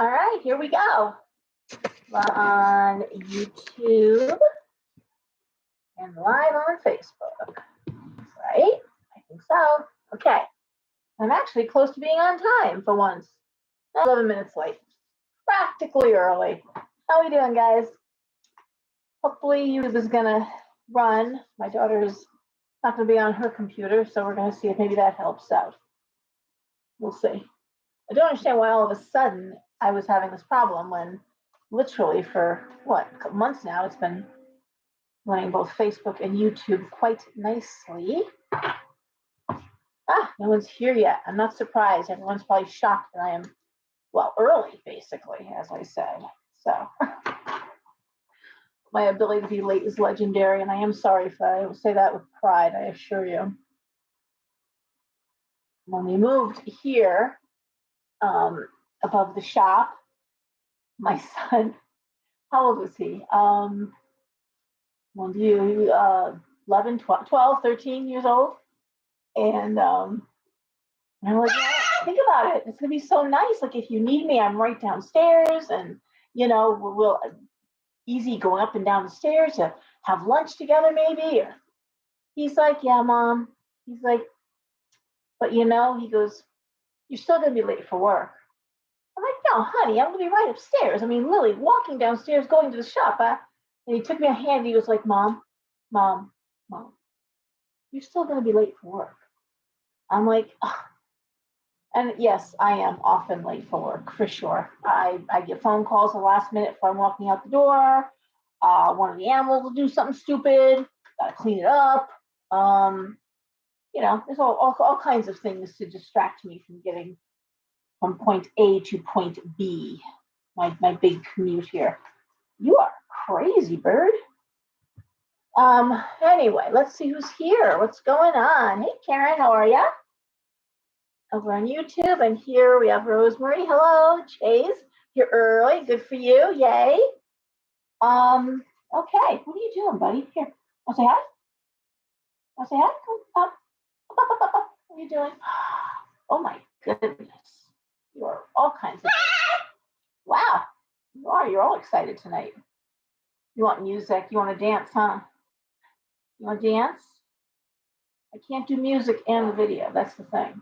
All right, here we go. On YouTube and live on Facebook. Right? I think so. Okay. I'm actually close to being on time for once. 11 minutes late. Practically early. How are we doing, guys? Hopefully YouTube is going to run. My daughter's not going to be on her computer, so we're going to see if maybe that helps out. We'll see. I don't understand why all of a sudden I was having this problem when literally for, months now, it's been running both Facebook and YouTube quite nicely. No one's here yet. I'm not surprised. Everyone's probably shocked that I am, early, basically, as I said. So my ability to be late is legendary, and I am sorry if I say that with pride, I assure you. When we moved here, above the shop, my son, how old was he? 11, 12, 13 years old. And I'm like, think about it. It's going to be so nice. Like, if you need me, I'm right downstairs. And, we'll easy going up and down the stairs to have lunch together, maybe. Or he's like, yeah, Mom. He's like, but, he goes, you're still going to be late for work. I'm like, no, honey, I'm going to be right upstairs. I mean, Lily, walking downstairs, going to the shop. And he took me a hand. And he was like, Mom, you're still going to be late for work. I'm like, ugh. And yes, I am often late for work, for sure. I get phone calls the last minute before I'm walking out the door. One of the animals will do something stupid. Got to clean it up. There's all kinds of things to distract me from getting from point A to point B. My big commute here. You are crazy, bird. Anyway, let's see who's here. What's going on? Hey, Karen, how are ya? Over on YouTube, and here we have Rosemary. Hello, Chase. You're early. Good for you. Yay. Okay. What are you doing, buddy? Here. Want to say hi? Want to say hi? Come up. What are you doing? Oh my goodness. You are all kinds of. Wow. You are. You're all excited tonight. You want music? You want to dance, huh? You want to dance? I can't do music and the video. That's the thing.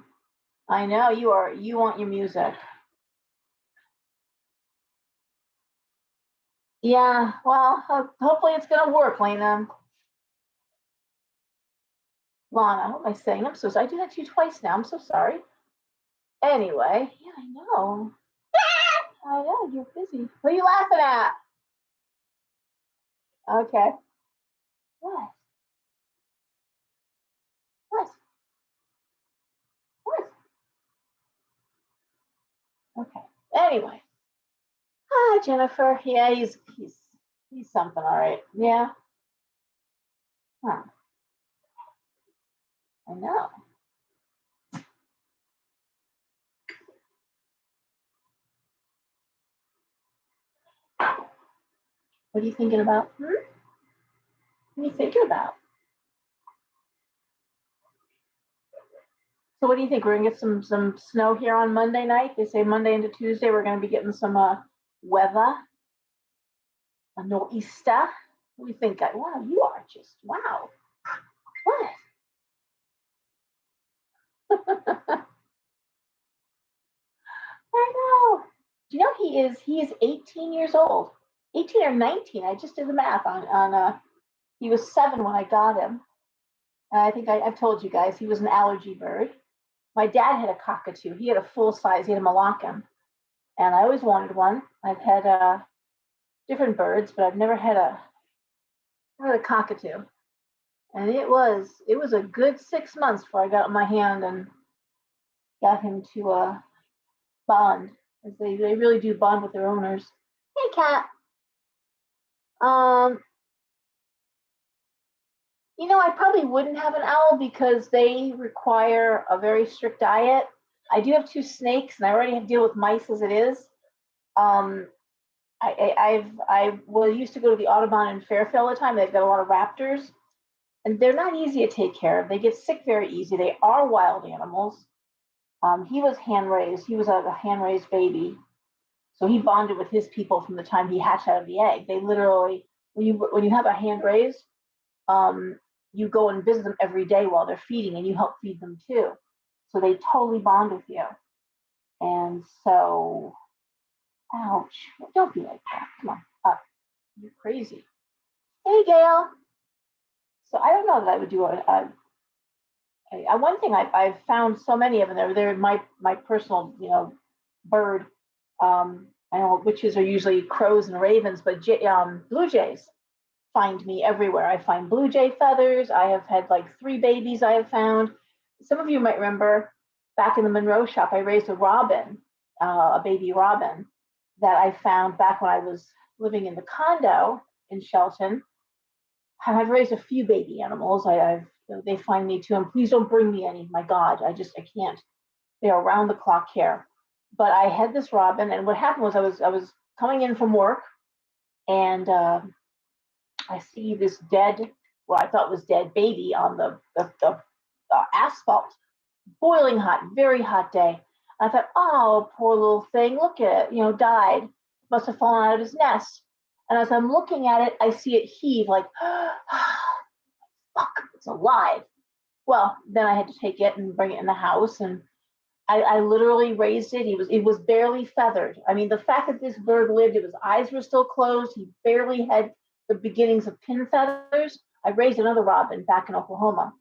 I know you are. You want your music. Yeah, well, hopefully it's going to work, Lena. Lana, what am I saying? I'm so sorry. I did that to you twice now. I'm so sorry. Anyway, yeah, I know. I know, you're busy. What are you laughing at? Okay. What? Okay. Anyway. Hi, Jennifer. Yeah, he's something, all right. Yeah. Huh. I know. What are you thinking about? What are you thinking about? So what do you think? We're gonna get some snow here on Monday night. They say Monday into Tuesday we're gonna be getting some weather, a nor'easter. What do you think? Wow, you are just wow. What? I know. Do you know he is 18 years old? 18 or 19. I just did the math on he was 7 when I got him. And I think I've told you guys he was an allergy bird. My dad had a cockatoo. He had a full size, he had a Malaccan. And I always wanted one. I've had different birds, but I've never had a cockatoo. And it was a good 6 months before I got my hand and got him to bond, as they really do bond with their owners. Hey, cat. I probably wouldn't have an owl because they require a very strict diet. I do have 2 snakes, and I already have to deal with mice as it is. I used to go to the Audubon in Fairfield all the time. They've got a lot of raptors, and they're not easy to take care of. They get sick very easy. They are wild animals. He was hand raised. He was a hand raised baby, So he bonded with his people from the time he hatched out of the egg. They literally, when you have a hand raised, you go and visit them every day while they're feeding, and you help feed them too. So they totally bond with you. And so, ouch! Don't be like that. Come on, up. You're crazy. Hey, Gail. So I don't know that I would do one thing I've found so many of them. They're my personal bird. I know witches are usually crows and ravens, but blue jays find me everywhere. I find blue jay feathers. I have had like 3 babies I have found. Some of you might remember back in the Monroe shop, I raised a robin, a baby robin that I found back when I was living in the condo in Shelton. I've raised a few baby animals. They find me too, and please don't bring me any. My God, I can't. They're around the clock here. But I had this robin, and what happened was I was coming in from work, and I see this dead, what I thought was dead baby on the asphalt, boiling hot, very hot day. I thought, oh, poor little thing, look at it, died. Must have fallen out of his nest. And as I'm looking at it, I see it heave like, fuck, it's alive. Well, then I had to take it and bring it in the house, and I literally raised it. It was barely feathered. I mean, the fact that this bird lived, his eyes were still closed. He barely had the beginnings of pin feathers. I raised another robin back in Oklahoma,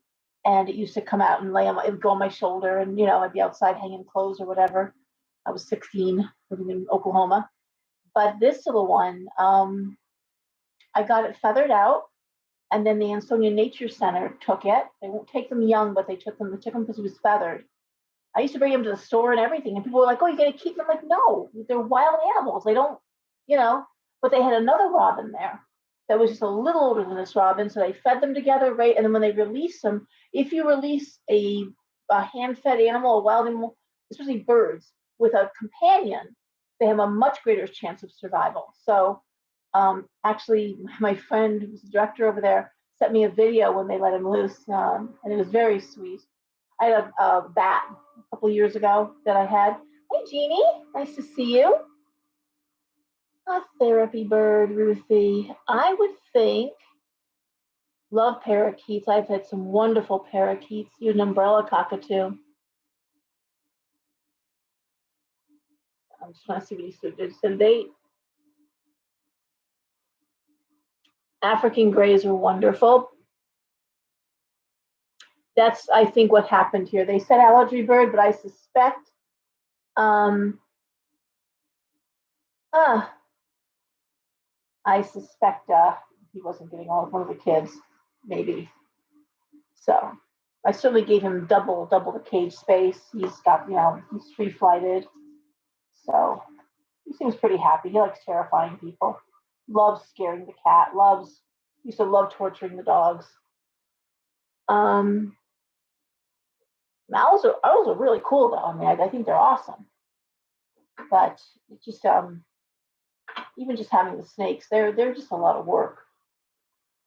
and it used to come out and it would go on my shoulder, and I'd be outside hanging clothes or whatever. I was 16 living in Oklahoma, but this little one, I got it feathered out, and then the Ansonia Nature Center took it. They won't take them young, but they took them because he was feathered. I used to bring them to the store and everything, and people were like, "Oh, you got to keep them?" I'm like, no, they're wild animals. They don't, But they had another robin there that was just a little older than this robin, so they fed them together, right? And then when they released them, if you release a hand-fed animal, a wild animal, especially birds, with a companion, they have a much greater chance of survival. So, actually, my friend, who's the director over there, sent me a video when they let him loose, and it was very sweet. I had a bat a couple of years ago that I had. Hey, Jeannie, nice to see you. A therapy bird, Ruthie. I would think, love parakeets. I've had some wonderful parakeets. You're an umbrella cockatoo. I'm just trying to see what you said. African grays are wonderful. That's, I think, what happened here. They said allergy bird, but I suspect he wasn't getting along with one of the kids, maybe. So I certainly gave him double the cage space. He's got, he's free flighted. So he seems pretty happy. He likes terrifying people. Loves scaring the cat. Used to love torturing the dogs. Owls are really cool though. I mean, I think they're awesome. But it's just even just having the snakes, they're just a lot of work.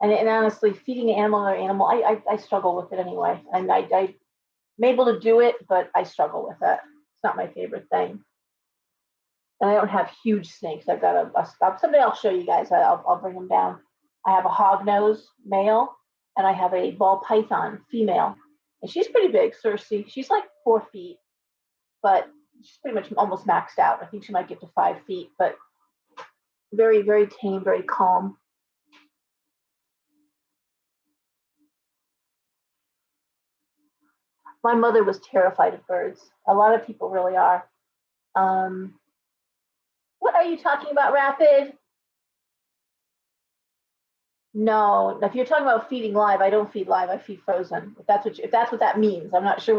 And honestly, feeding an animal another animal, I struggle with it anyway. And I'm able to do it, but I struggle with it. It's not my favorite thing. And I don't have huge snakes. I've got someday I'll show you guys. I'll bring them down. I have a hognose male, and I have a ball python female. And she's pretty big, Cersei. She's like 4 feet, but she's pretty much almost maxed out. I think she might get to 5 feet, but very, very tame, very calm. My mother was terrified of birds. A lot of people really are. What are you talking about, Rapid? No, if you're talking about feeding live, I don't feed live. I feed frozen. If that's what that means, I'm not sure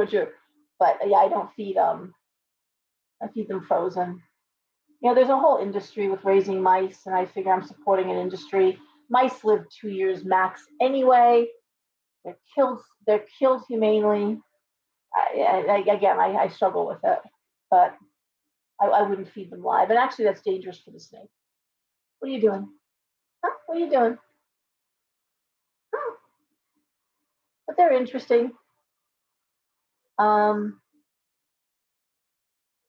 but yeah, I don't feed I feed them frozen. There's a whole industry with raising mice, and I figure I'm supporting an industry. Mice live 2 years max anyway. They're killed humanely. I struggle with it, but I wouldn't feed them live. And actually, that's dangerous for the snake. What are you doing? Huh? What are you doing? Huh. But they're interesting.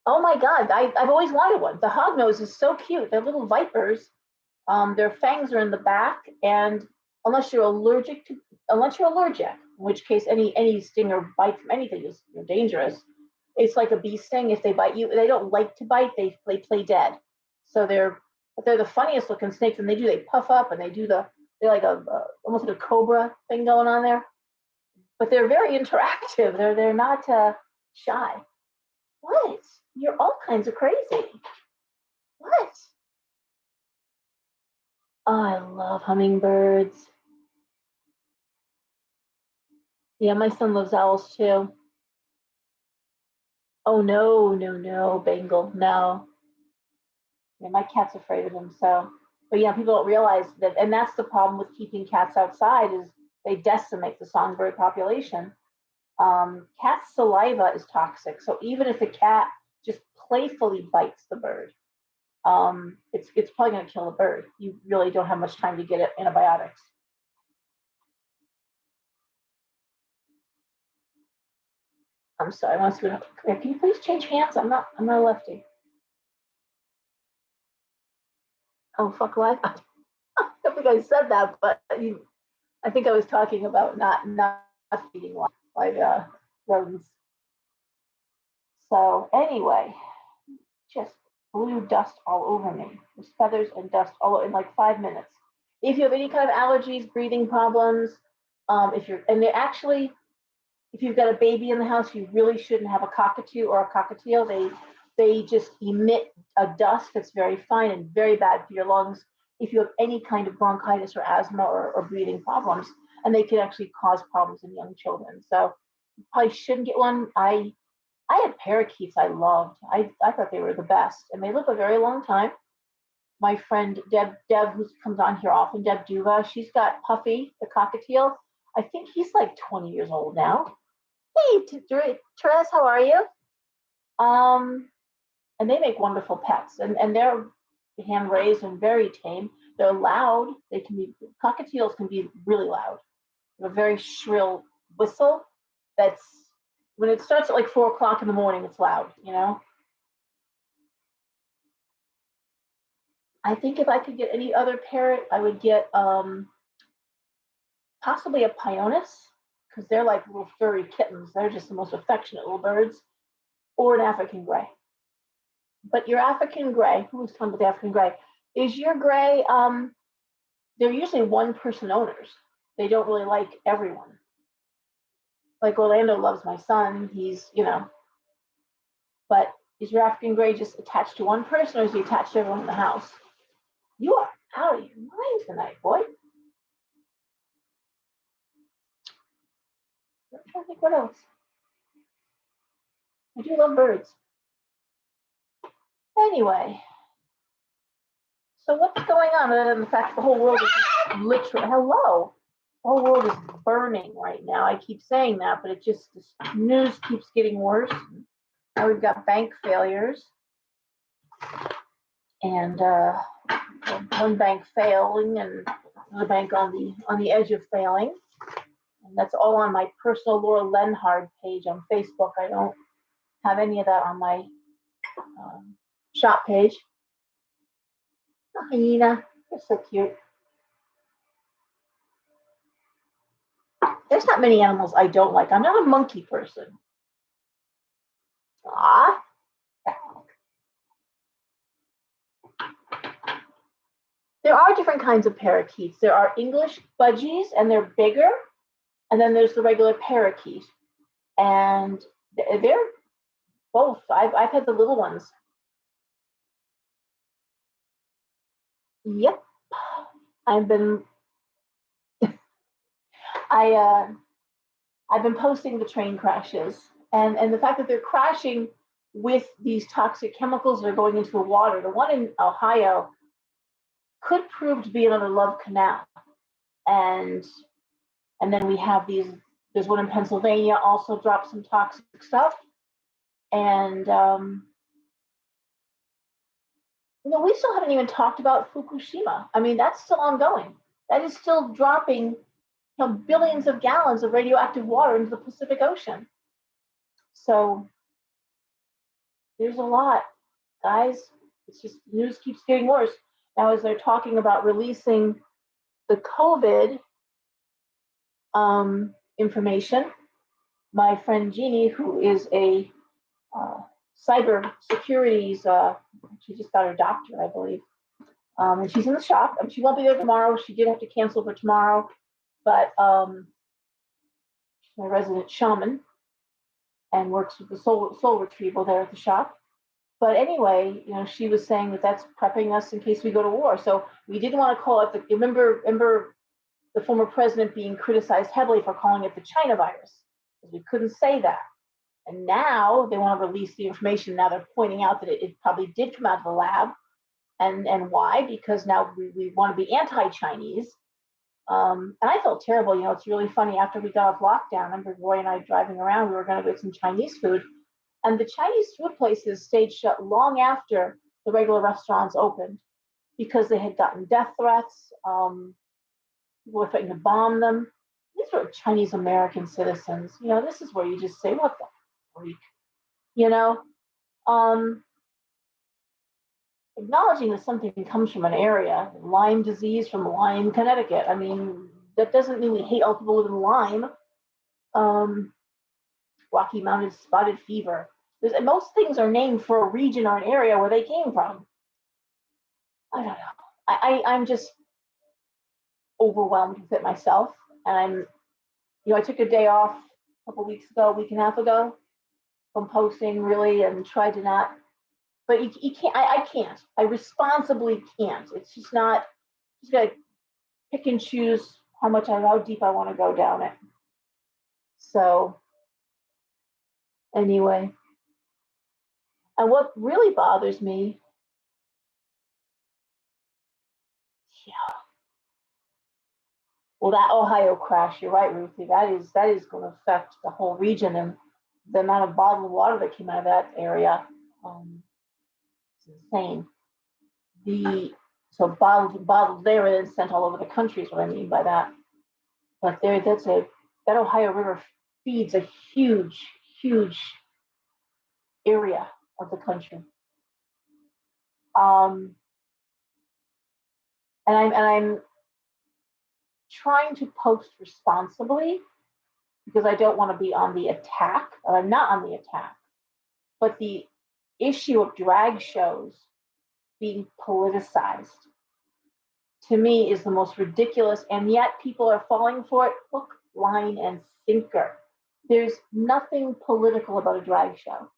Oh my God, I've always wanted one. The hognose is so cute. They're little vipers. Their fangs are in the back, and unless you're allergic to, unless you're allergic, in which case any sting or bite from anything is dangerous. It's like a bee sting. If they bite you, they don't like to bite. They play dead. So they're the funniest looking snakes, and they puff up and they're like a almost like a cobra thing going on there. But they're very interactive. They're not shy. What? You're all kinds of crazy. What? Oh, I love hummingbirds. Yeah, my son loves owls too. Oh no, no, no, Bengal, no. Yeah, my cat's afraid of him. So, but yeah, people don't realize that, and that's the problem with keeping cats outside is they decimate the songbird population. Cat's saliva is toxic, so even if the cat just playfully bites the bird, it's probably going to kill the bird. You really don't have much time to get it antibiotics. I'm sorry. I want to see what. Can you please change hands? I'm not a lefty. Oh fuck life. I don't think I said that, but I think I was talking about not feeding like rodents. So anyway, just blew dust all over me. There's feathers and dust all in like 5 minutes. If you have any kind of allergies, breathing problems, if you're and they actually if you've got a baby in the house, you really shouldn't have a cockatoo or a cockatiel. They just emit a dust that's very fine and very bad for your lungs if you have any kind of bronchitis or asthma or breathing problems, and they can actually cause problems in young children. So you probably shouldn't get one. I had parakeets I loved. I thought they were the best, and they live a very long time. My friend Deb, who comes on here often, Deb Duva, she's got Puffy, the cockatiel. I think he's like 20 years old now. Hey, Therese, how are you? Um, and they make wonderful pets, and they're hand raised and very tame. They're loud. They can be cockatiels can be really loud. They have a very shrill whistle. That's when it starts at like 4 o'clock in the morning. It's loud, you know. I think if I could get any other parrot, I would get possibly a Pioneus because they're like little furry kittens. They're just the most affectionate little birds, or an African gray. But your African gray, who was talking about the African gray, is your gray, they're usually one person owners. They don't really like everyone. Like Orlando loves my son. But is your African gray just attached to one person or is he attached to everyone in the house? You are out of your mind tonight, boy. I'm trying to think what else. I do love birds. Anyway, so what's going on other than the fact that the whole world is literally, hello? The whole world is burning right now. I keep saying that, but the news keeps getting worse. Now we've got bank failures and one bank failing and another bank on the edge of failing. And that's all on my personal Laura Lenhard page on Facebook. I don't have any of that on my shop page. Oh, hyena, you're so cute. There's not many animals I don't like. I'm not a monkey person. Ah, there are different kinds of parakeets. There are English budgies, and they're bigger, and then there's the regular parakeet, and they're both. I've had the little ones. Yep, I've been I I've been posting the train crashes and the fact that they're crashing with these toxic chemicals that are going into the water. The one in Ohio could prove to be another Love Canal, and and then we have these. There's one in Pennsylvania also dropped some toxic stuff, and we still haven't even talked about Fukushima. I mean, that's still ongoing. That is still dropping billions of gallons of radioactive water into the Pacific Ocean. So There's a lot, guys. It's just news keeps getting worse. Now, as they're talking about releasing the COVID information, my friend Jeannie, who is a uh, cyber securities, she just got her doctorate, I believe, and she's in the shop. She won't be there tomorrow. She did have to cancel for tomorrow, but she's my resident shaman and works with the soul retrieval there at the shop. But anyway, she was saying that that's prepping us in case we go to war. So we didn't want to call it remember the former president being criticized heavily for calling it the China virus, because we couldn't say that. And now they want to release the information. Now they're pointing out that it probably did come out of the lab. And why? Because now we want to be anti-Chinese. And I felt terrible. It's really funny. After we got off lockdown, I remember Roy and I driving around. We were going to get some Chinese food. And the Chinese food places stayed shut long after the regular restaurants opened because they had gotten death threats. People were threatening to bomb them. These were Chinese American citizens. This is where you just say, what the freak? You know, um, Acknowledging that something comes from an area, Lyme disease from Lyme, Connecticut. I mean, that doesn't mean we hate all people living in Lyme. Rocky Mountain spotted fever. Most things are named for a region or an area where they came from. I don't know. I'm just overwhelmed with it myself. And I took a day off a couple weeks ago, a week and a half ago, from posting really, and tried to not. But you can't. I can't. I responsibly can't. It's just not. Just gotta pick and choose how deep I want to go down it. So anyway, and what really bothers me, yeah, well, that Ohio crash. You're right, Ruthie. That is going to affect the whole region, and the amount of bottled water that came out of that area. It's insane. So bottled there and then sent all over the country is what I mean by that. But that Ohio River feeds a huge, huge area of the country. And I'm trying to post responsibly because I don't want to be on the attack. I'm not on the attack, but the issue of drag shows being politicized to me is the most ridiculous, and yet people are falling for it hook, line, and sinker. There's nothing political about a drag show.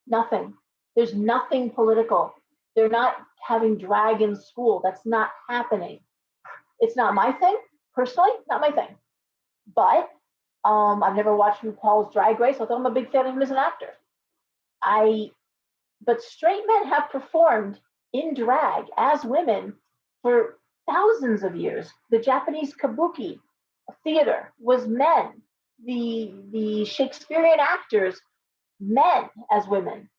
Nothing. There's nothing political. They're not having drag in school. That's not happening. It's not my thing, personally, not my thing. But I've never watched RuPaul's Drag Race, although I'm a big fan of him as an actor. But straight men have performed in drag as women for thousands of years. The Japanese kabuki theater was men. The Shakespearean actors, men as women.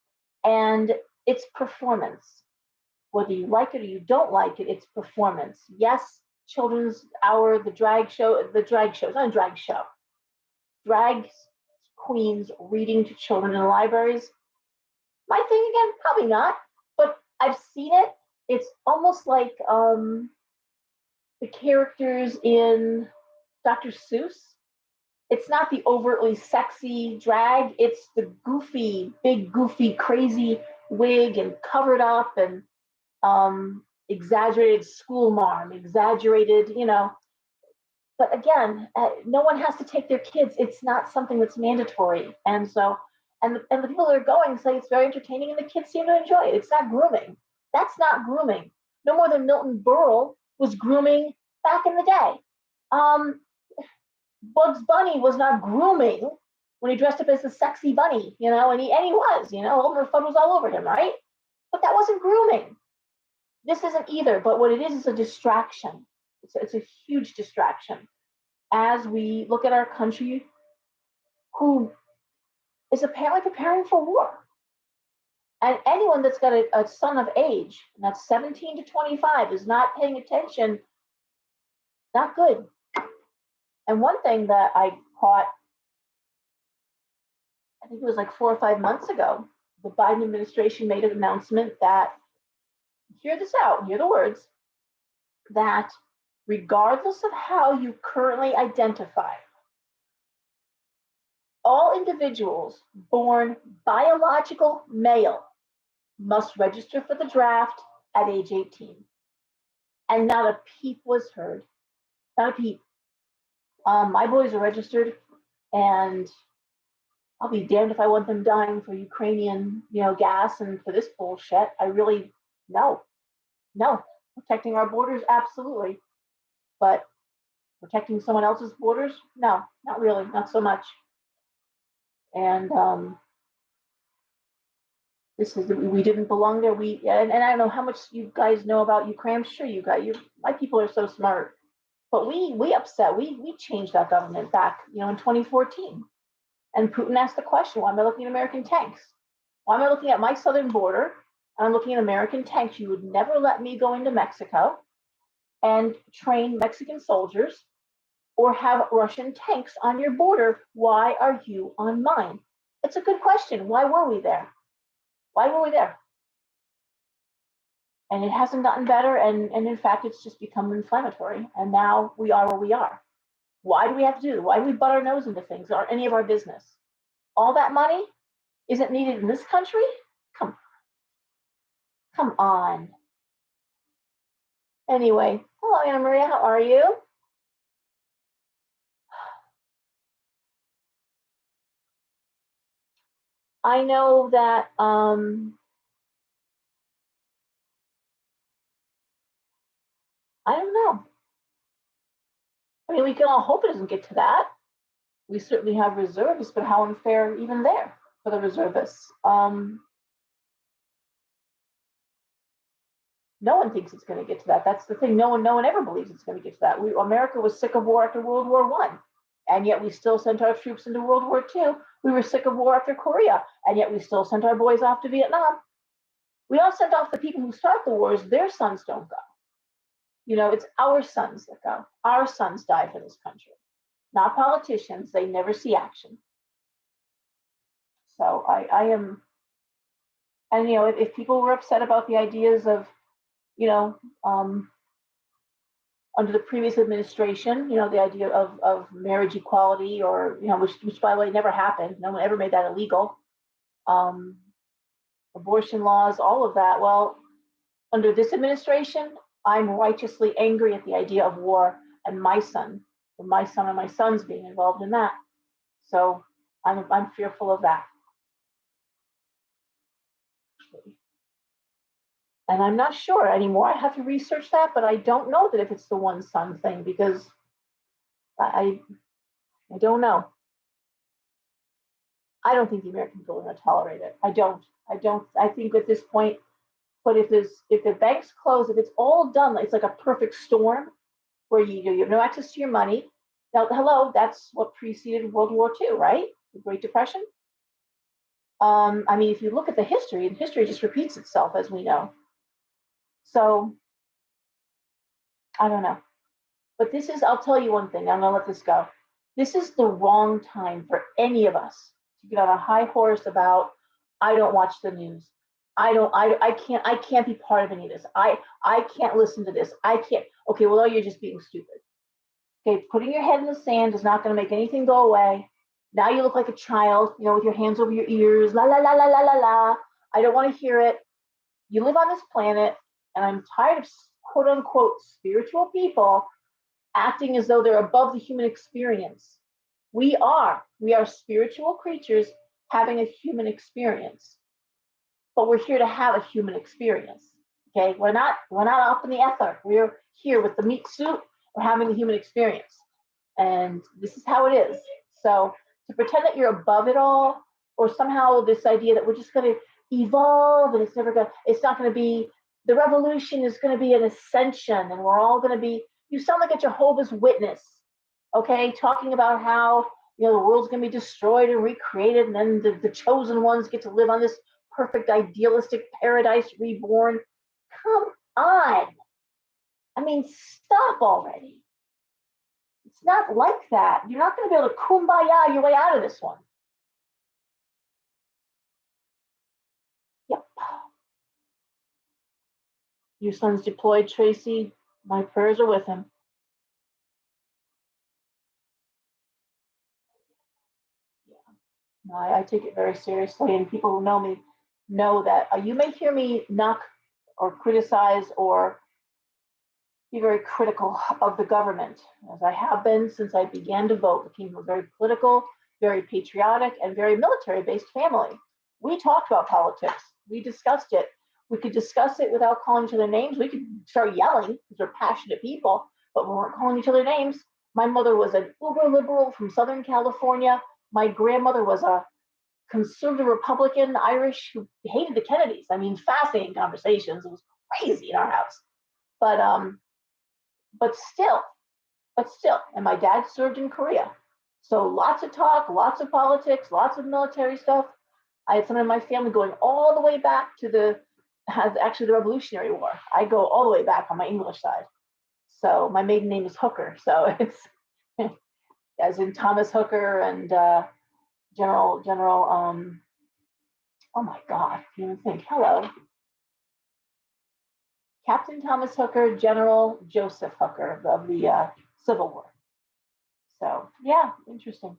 And it's performance. Whether you like it or you don't like it, it's performance. Yes, children's hour, the drag show, it's not a drag show. Drag queens reading to children in libraries. My thing again, probably not, but I've seen it. It's almost like the characters in Dr. Seuss. It's not the overtly sexy drag. It's the big goofy, crazy wig and covered up and exaggerated school marm, exaggerated, But again, no one has to take their kids. It's not something that's mandatory. And so, and the people that are going say it's very entertaining and the kids seem to enjoy it. It's not grooming. That's not grooming. No more than Milton Berle was grooming back in the day. Bugs Bunny was not grooming when he dressed up as a sexy bunny, and he was, Elmer Fudd was all over him, right? But that wasn't grooming. This isn't either, but what it is a distraction. It's a huge distraction as we look at our country who is apparently preparing for war. And anyone that's got a son of age, and that's 17 to 25, is not paying attention, not good. And one thing that I caught, I think it was like 4 or 5 months ago, the Biden administration made an announcement that, hear this out, hear the words, that regardless of how you currently identify, all individuals born biological male must register for the draft at age 18. And not a peep was heard. Not a peep. My boys are registered, and I'll be damned if I want them dying for Ukrainian, gas and for this bullshit. I really, no. Protecting our borders, absolutely. But protecting someone else's borders, no, not really, not so much. And we didn't belong there. And I don't know how much you guys know about Ukraine. I'm sure my people are so smart. But we upset. We changed that government back, in 2014. And Putin asked the question, why am I looking at American tanks? Why am I looking at my southern border? And I'm looking at American tanks. You would never let me go into Mexico and train Mexican soldiers or have Russian tanks on your border. Why are you on mine? It's a good question. Why were we there? Why were we there? And it hasn't gotten better. And in fact, it's just become inflammatory. And now we are where we are. Why do we have to do it? Why do we butt our nose into things that aren't any of our business? All that money isn't needed in this country? Come on. Anyway, hello, Anna Maria. How are you? I know that I don't know. I mean, we can all hope it doesn't get to that. We certainly have reservists, but how unfair even there for the reservists? No one thinks it's going to get to that. That's the thing. No one ever believes it's going to get to that. America was sick of war after World War I, and yet we still sent our troops into World War II. We were sick of war after Korea, and yet we still sent our boys off to Vietnam. We all sent off the people who start the wars. Their sons don't go. It's our sons that go. Our sons die for this country, not politicians. They never see action. So I am, and if people were upset about the ideas of, under the previous administration, the idea of marriage equality, or which by the way never happened. No one ever made that illegal. Abortion laws, all of that. Well, under this administration, I'm righteously angry at the idea of war and my son and my sons being involved in that. So I'm fearful of that. And I'm not sure anymore. I have to research that, but I don't know that if it's the one son thing, because I don't know. I don't think the American people are going to tolerate it. I don't. I think at this point, but if the banks close, if it's all done, it's like a perfect storm where you have no access to your money. Now, hello, that's what preceded World War II, right? The Great Depression. I mean, if you look at the history just repeats itself, as we know. So I don't know. But I'll tell you one thing, I'm gonna let this go. This is the wrong time for any of us to get on a high horse about, I don't watch the news. I can't be part of any of this. I can't listen to this. I can't. Okay, well, you're just being stupid. Okay, putting your head in the sand is not gonna make anything go away. Now you look like a child, with your hands over your ears, la la la la la la la. I don't want to hear it. You live on this planet, and I'm tired of quote unquote spiritual people acting as though they're above the human experience. We are spiritual creatures having a human experience, but we're here to have a human experience. Okay, we're not up in the ether. We're here with the meat suit. We're having a human experience, and this is how it is. So to pretend that you're above it all, or somehow this idea that we're just going to evolve and it's not going to be, the revolution is going to be an ascension and we're all going to be, you sound like a Jehovah's Witness, okay, talking about how the world's going to be destroyed and recreated, and then the chosen ones get to live on this perfect idealistic paradise reborn. Come on. I mean, stop already. It's not like that. You're not going to be able to kumbaya your way out of this one. Your son's deployed, Tracy. My prayers are with him. Yeah. No, I take it very seriously, and people who know me know that you may hear me knock or criticize or be very critical of the government, as I have been since I began to vote. We came from a very political, very patriotic, and very military-based family. We talked about politics. We discussed it. We could discuss it without calling each other names. We could start yelling because we're passionate people, but we weren't calling each other names. My mother was an uber liberal from Southern California. My grandmother was a conservative Republican Irish who hated the Kennedys. I mean, fascinating conversations. It was crazy in our house. But but still, and my dad served in Korea. So lots of talk, lots of politics, lots of military stuff. I had some in my family going all the way back to actually the Revolutionary War. I go all the way back on my English side. So my maiden name is Hooker. So it's as in Thomas Hooker and General, oh my God, I can't even think. Hello. Captain Thomas Hooker, General Joseph Hooker of the Civil War. So yeah, interesting.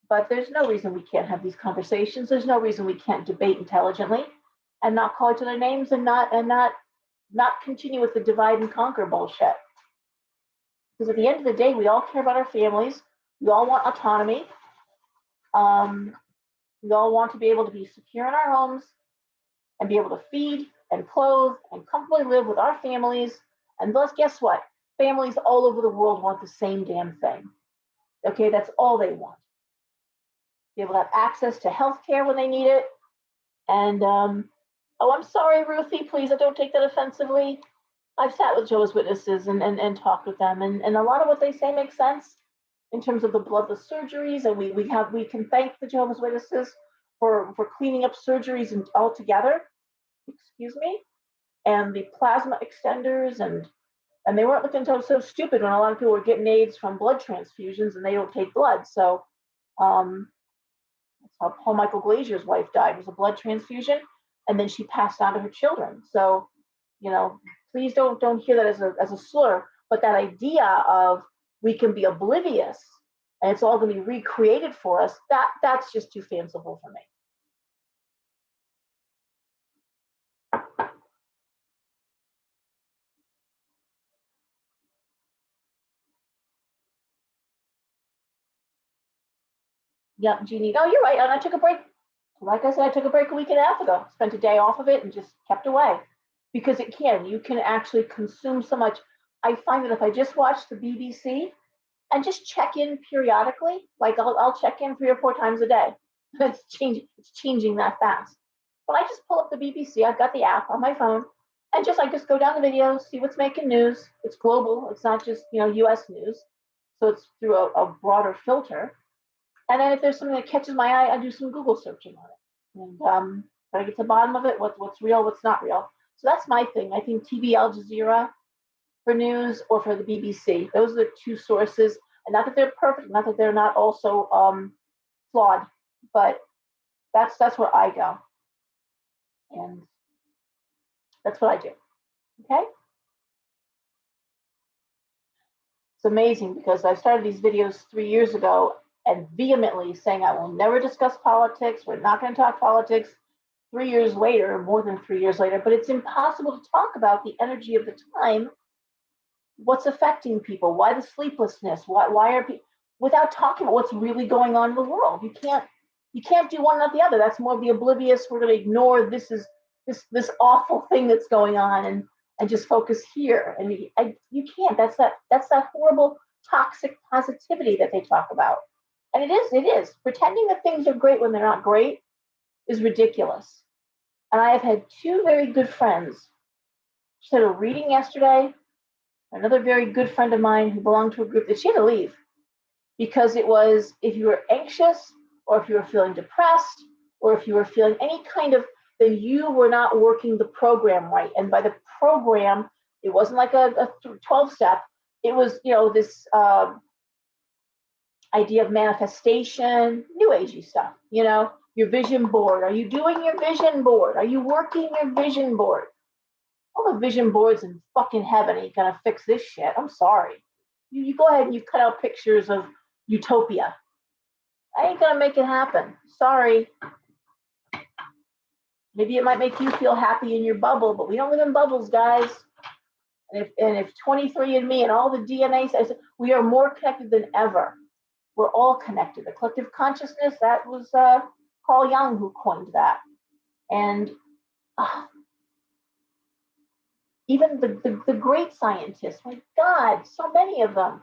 But there's no reason we can't have these conversations. There's no reason we can't debate intelligently and not call each other names and not continue with the divide and conquer bullshit. Because at the end of the day, we all care about our families. We all want autonomy. We all want to be able to be secure in our homes and be able to feed and clothe and comfortably live with our families. And thus, guess what? Families all over the world want the same damn thing. Okay, that's all they want. Be able to have access to health care when they need it. And, oh, I'm sorry, Ruthie, please, don't take that offensively. I've sat with Jehovah's Witnesses and talked with them, and a lot of what they say makes sense in terms of the bloodless surgeries, and we can thank the Jehovah's Witnesses for cleaning up surgeries and altogether, excuse me, and the plasma extenders, and they weren't looking so stupid when a lot of people were getting AIDS from blood transfusions and they don't take blood. So that's how Paul Michael Glazier's wife died, was a blood transfusion, and then she passed on to her children. So, please don't hear that as a slur, but that idea of we can be oblivious and it's all going to be recreated for us, that's just too fanciful for me. Yep, Jeannie. No, you're right. And I took a break. Like I said, I took a break a week and a half ago. Spent a day off of it and just kept away. Because you can actually consume so much. I find that if I just watch the BBC and just check in periodically, like I'll check in 3 or 4 times a day. It's changing that fast. But I just pull up the BBC. I've got the app on my phone, and I just go down the videos, see what's making news. It's global. It's not just U.S. news, so it's through a broader filter. And then if there's something that catches my eye, I do some Google searching on it, and try to get to the bottom of it. What's real, what's not real. So that's my thing. I think TV Al Jazeera for news or for the BBC. Those are the 2 sources. And not that they're perfect, not that they're not also flawed, but that's where I go, and that's what I do. Okay. It's amazing because I started these videos 3 years ago and vehemently saying I will never discuss politics. We're not going to talk politics. 3 years later, more than 3 years later, but it's impossible to talk about the energy of the time, what's affecting people, why the sleeplessness, why are people, without talking about what's really going on in the world. You can't do one or the other. That's more of the oblivious. We're going to ignore this awful thing that's going on and just focus here. And you can't. That's that horrible toxic positivity that they talk about. And it is pretending that things are great when they're not great is ridiculous. And I have had 2 very good friends. She had a reading yesterday. Another very good friend of mine who belonged to a group that she had to leave because it was, if you were anxious or if you were feeling depressed or if you were feeling any kind of, then you were not working the program right. And by the program, it wasn't like a 12-step. It was, this idea of manifestation, new agey stuff, your vision board. Are you doing your vision board? Are you working your vision board? Well, the vision boards and fucking heaven ain't gonna fix this shit. I'm sorry. You go ahead and you cut out pictures of utopia. I ain't gonna make it happen. Sorry. Maybe it might make you feel happy in your bubble, but we don't live in bubbles, guys. And if 23andMe and all the DNA says we are more connected than ever, we're all connected. The collective consciousness, that was Carl Jung who coined that. And even the great scientists, my God, so many of them.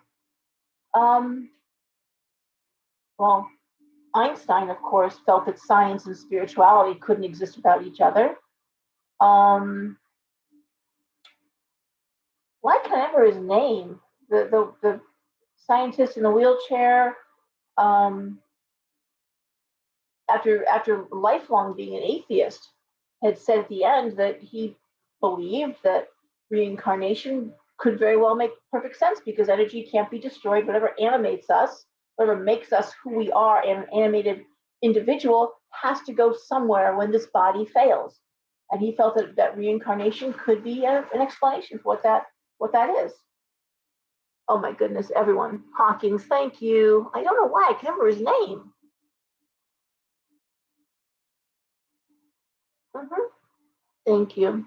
Well, Einstein, of course, felt that science and spirituality couldn't exist without each other. Why can't I remember his name? The scientist in the wheelchair. After lifelong being an atheist, had said at the end that he believed that reincarnation could very well make perfect sense because energy can't be destroyed. Whatever animates us, whatever makes us who we are, an animated individual, has to go somewhere when this body fails. And he felt that reincarnation could be an explanation for what that is. Oh my goodness, everyone. Hawkins, thank you. I don't know why, I can't remember his name. Thank you.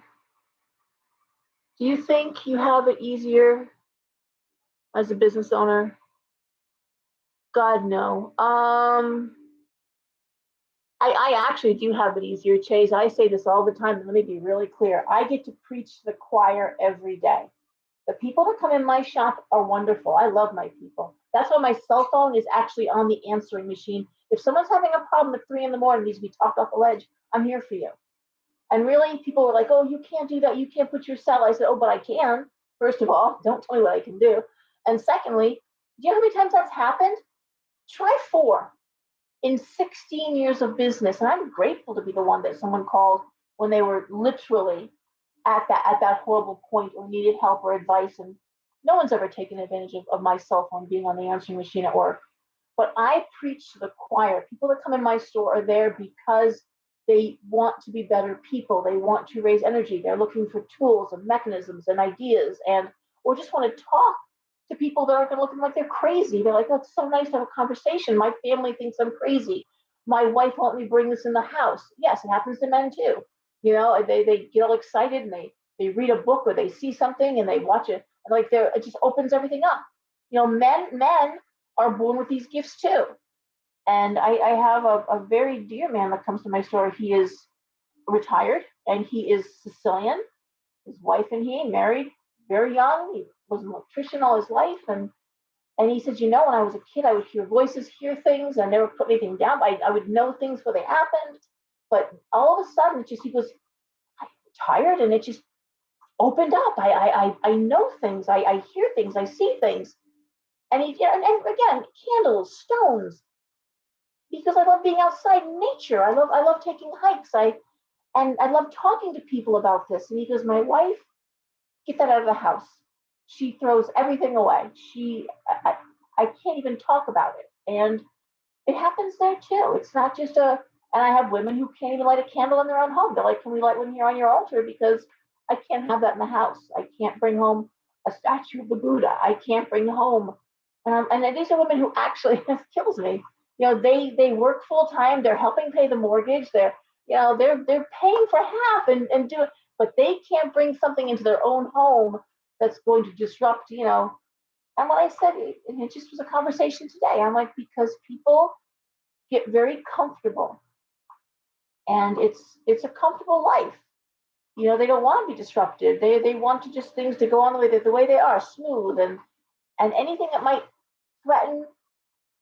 Do you think you have it easier as a business owner? God, no. I actually do have it easier, Chase. I say this all the time. Let me be really clear. I get to preach to the choir every day. The people that come in my shop are wonderful. I love my people. That's why my cell phone is actually on the answering machine. If someone's having a problem at 3 a.m, needs to be talked off the ledge, I'm here for you. And really, people were like, oh, you can't do that. You can't put your cell. I said, oh, but I can. First of all, don't tell me what I can do. And secondly, do you know how many times that's happened? Try 4 in 16 years of business. And I'm grateful to be the one that someone called when they were literally at that horrible point or needed help or advice. And no one's ever taken advantage of my cell phone being on the answering machine at work. But I preach to the choir. People that come in my store are there because they want to be better people. They want to raise energy. They're looking for tools and mechanisms and ideas, or just want to talk to people that aren't looking like they're crazy. They're like, oh, it's so nice to have a conversation. My family thinks I'm crazy. My wife won't let me bring this in the house. Yes, it happens to men too. You know, they get all excited and they read a book or they see something and they watch it. And like it just opens everything up. You know, men are born with these gifts too. And I have a very dear man that comes to my store. He is retired and he is Sicilian. His wife and he married very young. He was an electrician all his life. And he said, you know, when I was a kid, I would hear voices, hear things. I never put anything down. I would know things before they happened. But all of a sudden, he was tired and it just opened up. I know things. I hear things. I see things. And and again, candles, stones, because I love being outside in nature. I love taking hikes. I love talking to people about this. And he goes, my wife, get that out of the house. She throws everything away. I can't even talk about it. And it happens there too. It's not just and I have women who can't even light a candle in their own home. They're like, can we light one here on your altar? Because I can't have that in the house. I can't bring home a statue of the Buddha. I can't bring home. And these are women who actually, this kills me. You know, they work full time. They're helping pay the mortgage. They're paying for half and do it, but they can't bring something into their own home that's going to disrupt. You know, and what I said, it just was a conversation today. I'm like, because people get very comfortable, and it's a comfortable life. You know, they don't want to be disrupted. They want to just things to go on the way they are, smooth, and anything that might threaten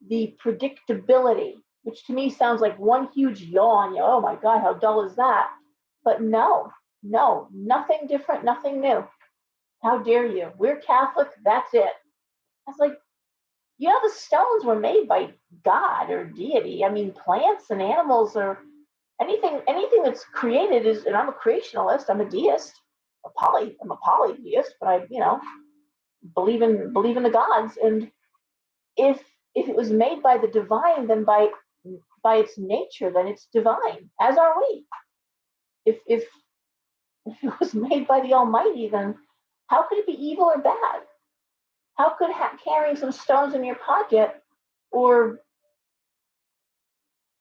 the predictability, which to me sounds like one huge yawn. You know, oh my God, how dull is that? But no, nothing different, nothing new. How dare you? We're Catholic, that's it. I was like, you know, the stones were made by God or deity. I mean, plants and animals or anything that's created is, and I'm a creationalist, I'm a deist, I'm a polytheist, but I, believe in the gods. And if it was made by the divine, then by its nature, then it's divine, as are we. If If it was made by the Almighty, then how could it be evil or bad? How could carrying some stones in your pocket or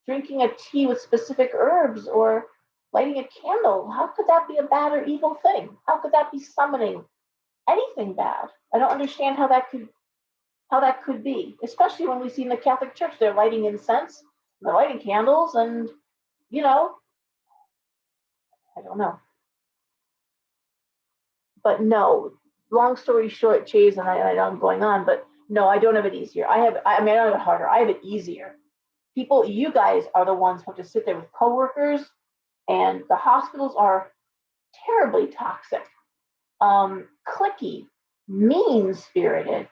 drinking a tea with specific herbs or lighting a candle, how could that be a bad or evil thing? How could that be summoning anything bad? I don't understand how that could be, especially when we see in the Catholic Church they're lighting incense, they're lighting candles, and you know, I don't know. But no, long story short, Chase, and I know I'm going on, but no, I don't have it easier. I mean, I don't have it harder. I have it easier. People, you guys are the ones who have to sit there with coworkers, and the hospitals are terribly toxic, clicky, mean spirited.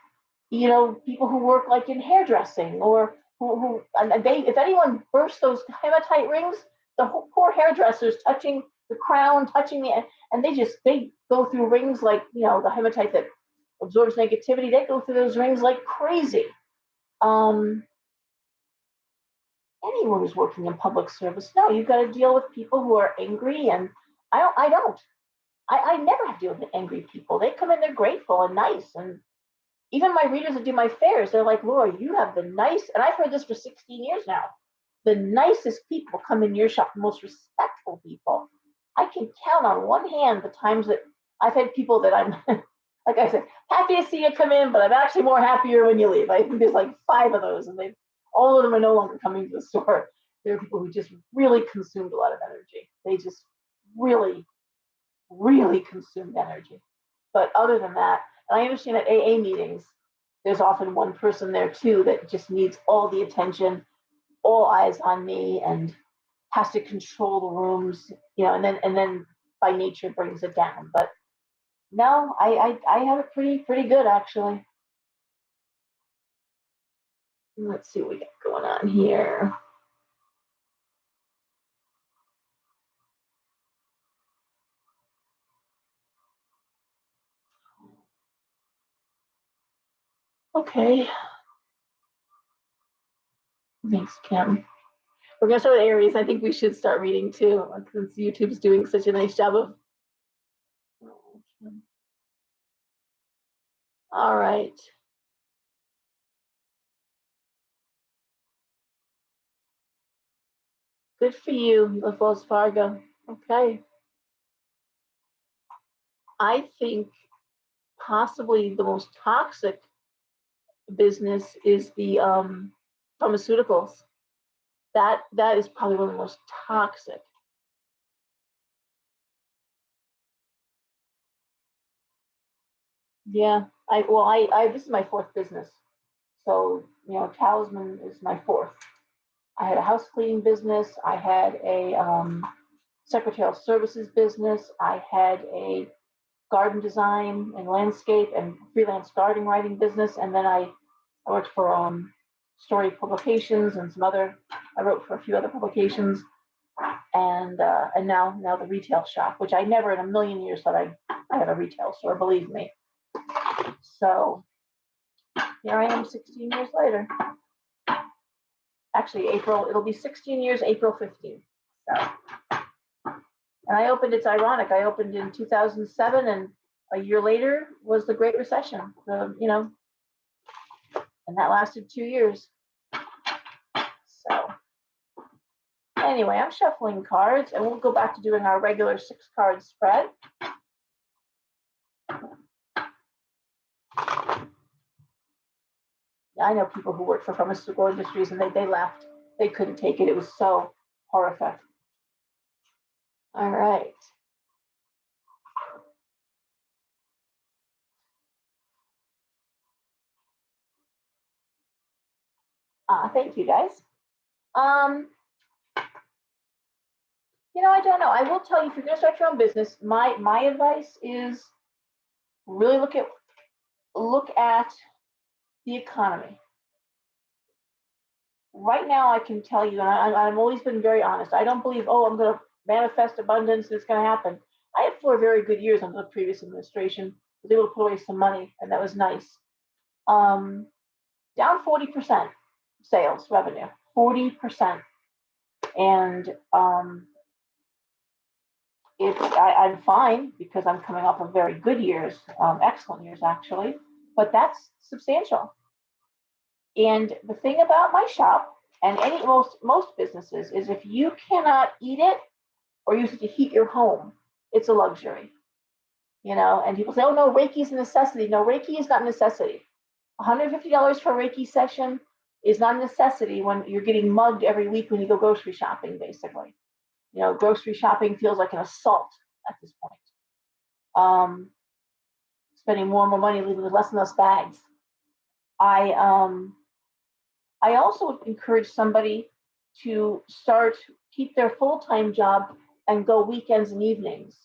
You know, people who work like in hairdressing or who and they, if anyone bursts those hematite rings, the whole, poor hairdressers touching the crown, touching and they go through rings like, you know, the hematite that absorbs negativity. They go through those rings like crazy. Um, Anyone who's working in public service, no, you've got to deal with people who are angry, and I don't. I never have to deal with angry people. They come in, they're grateful and nice, and even my readers that do my fairs, they're like, Laura, you have the nice, and I've heard this for 16 years now. The nicest people come in your shop, the most respectful people. I can count on one hand the times that I've had people that I'm, like I said, happy to see you come in, but I'm actually more happier when you leave. I think there's like 5 of those, and all of them are no longer coming to the store. There are people who just really consumed a lot of energy. They just really, really consumed energy. But other than that, and I understand at AA meetings, there's often one person there too that just needs all the attention, all eyes on me, and has to control the rooms, you know, and then by nature brings it down. But no, I have it pretty good actually. Let's see what we got going on here. Okay. Thanks, Kim. We're gonna start with Aries. I think we should start reading too, since YouTube's doing such a nice job of. All right. Good for you, the Wells Fargo. Okay. I think possibly the most toxic business is the pharmaceuticals. That is probably one of the most toxic. Yeah. I this is my 4th business. So, you know, Talisman is my 4th. I had a house cleaning business. I had a secretarial services business. I had a garden design and landscape and freelance garden writing business. And then I worked for Story Publications and some other. I wrote for a few other publications, and now the retail shop, which I never in a million years thought I had a retail store. Believe me. So here I am, 16 years later. Actually, April. It'll be 16 years, April 15th. So, and I opened. It's ironic. I opened in 2007, and a year later was the Great Recession. You know, and that lasted 2 years. So anyway, I'm shuffling cards, and we'll go back to doing our regular 6-card spread. Yeah, I know people who work for pharmaceutical industries, and they left. They couldn't take it. It was so horrific. All right. Thank you, guys. You know, I don't know. I will tell you, if you're going to start your own business, my advice is really look at the economy. Right now, I can tell you, and I've always been very honest. I don't believe, oh, I'm going to manifest abundance and it's going to happen. I had 4 very good years under the previous administration. I was able to put away some money, and that was nice. Down 40% sales revenue, 40%, and I'm fine because I'm coming off of very good years, excellent years actually, but that's substantial. And the thing about my shop and most businesses is if you cannot eat it or use it to heat your home, it's a luxury. And people say, oh no, Reiki is a necessity. No, Reiki is not a necessity. $150 for a Reiki session is not a necessity when you're getting mugged every week when you go grocery shopping, basically. Grocery shopping feels like an assault at this point. Spending more and more money, leaving with less and less bags. I also encourage somebody to keep their full-time job and go weekends and evenings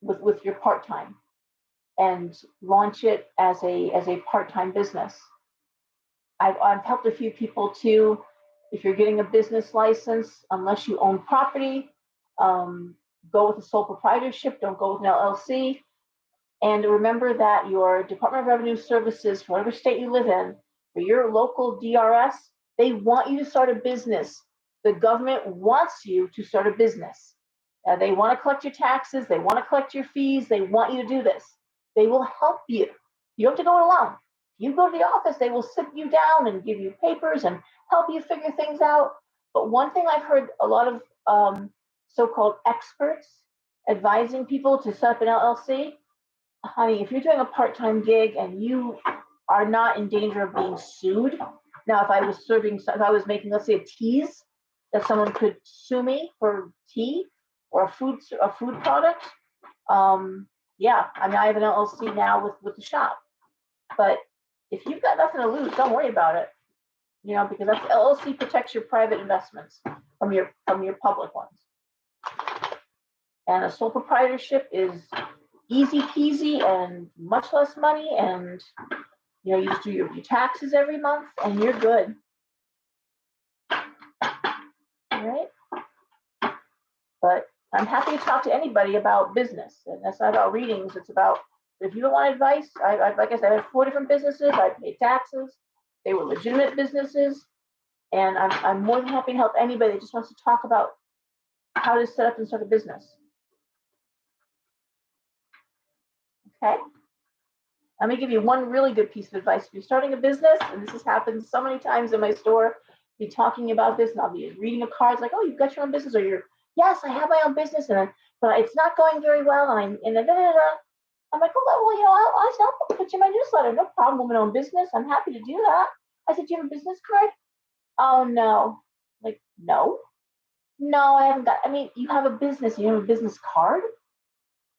with your part-time and launch it as a part-time business. I've helped a few people too. If you're getting a business license, unless you own property, go with a sole proprietorship. Don't go with an LLC. And remember that your Department of Revenue Services, for whatever state you live in, for your local DRS, they want you to start a business. The government wants you to start a business. They want to collect your taxes. They want to collect your fees. They want you to do this. They will help you. You don't have to go it alone. You go to the office, they will sit you down and give you papers and help you figure things out. But one thing I've heard a lot of so-called experts advising people to set up an LLC, honey, if you're doing a part-time gig and you are not in danger of being sued. Now, if I was making, let's say, a teas that someone could sue me for tea or a food product, yeah, I mean, I have an LLC now with the shop. But if you've got nothing to lose, don't worry about it. Because that's LLC protects your private investments from your public ones. And a sole proprietorship is easy peasy and much less money, and you just do your taxes every month and you're good. All right? But I'm happy to talk to anybody about business. And that's not about readings. It's about, if you don't want advice, like I said, I have 4 different businesses. I pay taxes. They were legitimate businesses. And I'm more than happy to help anybody that just wants to talk about how to set up and start a business. Okay? Let me give you one really good piece of advice. If you're starting a business, and this has happened so many times in my store, I'll be talking about this and I'll be reading a card like, oh, you've got your own business, or yes, I have my own business, but it's not going very well, and I'm like, I'll put you in my newsletter. No problem, woman-owned business. I'm happy to do that. I said, do you have a business card? Oh, no. Like, no, I haven't got, you have a business, you have a business card?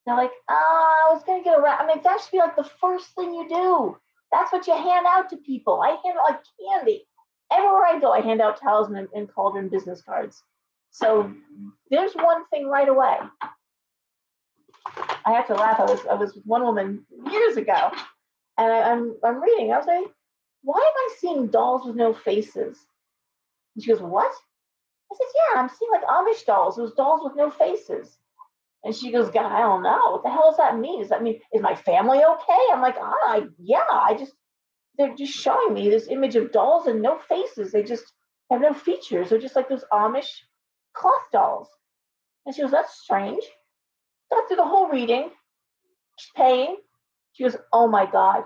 They're like, I was going to get around. That should be like the first thing you do. That's what you hand out to people. I hand out like candy. Everywhere I go, I hand out talisman and cauldron business cards. So there's one thing right away. I have to laugh. I was with one woman years ago, and I'm reading. I was like, why am I seeing dolls with no faces? And she goes, what? I said, yeah, I'm seeing like Amish dolls. Those dolls with no faces. And she goes, God, I don't know. What the hell does that mean? Does that mean, is my family okay? I'm like, yeah, they're just showing me this image of dolls and no faces. They just have no features. They're just like those Amish cloth dolls. And she goes, that's strange. Got through the whole reading. She's paying. She goes, oh my God.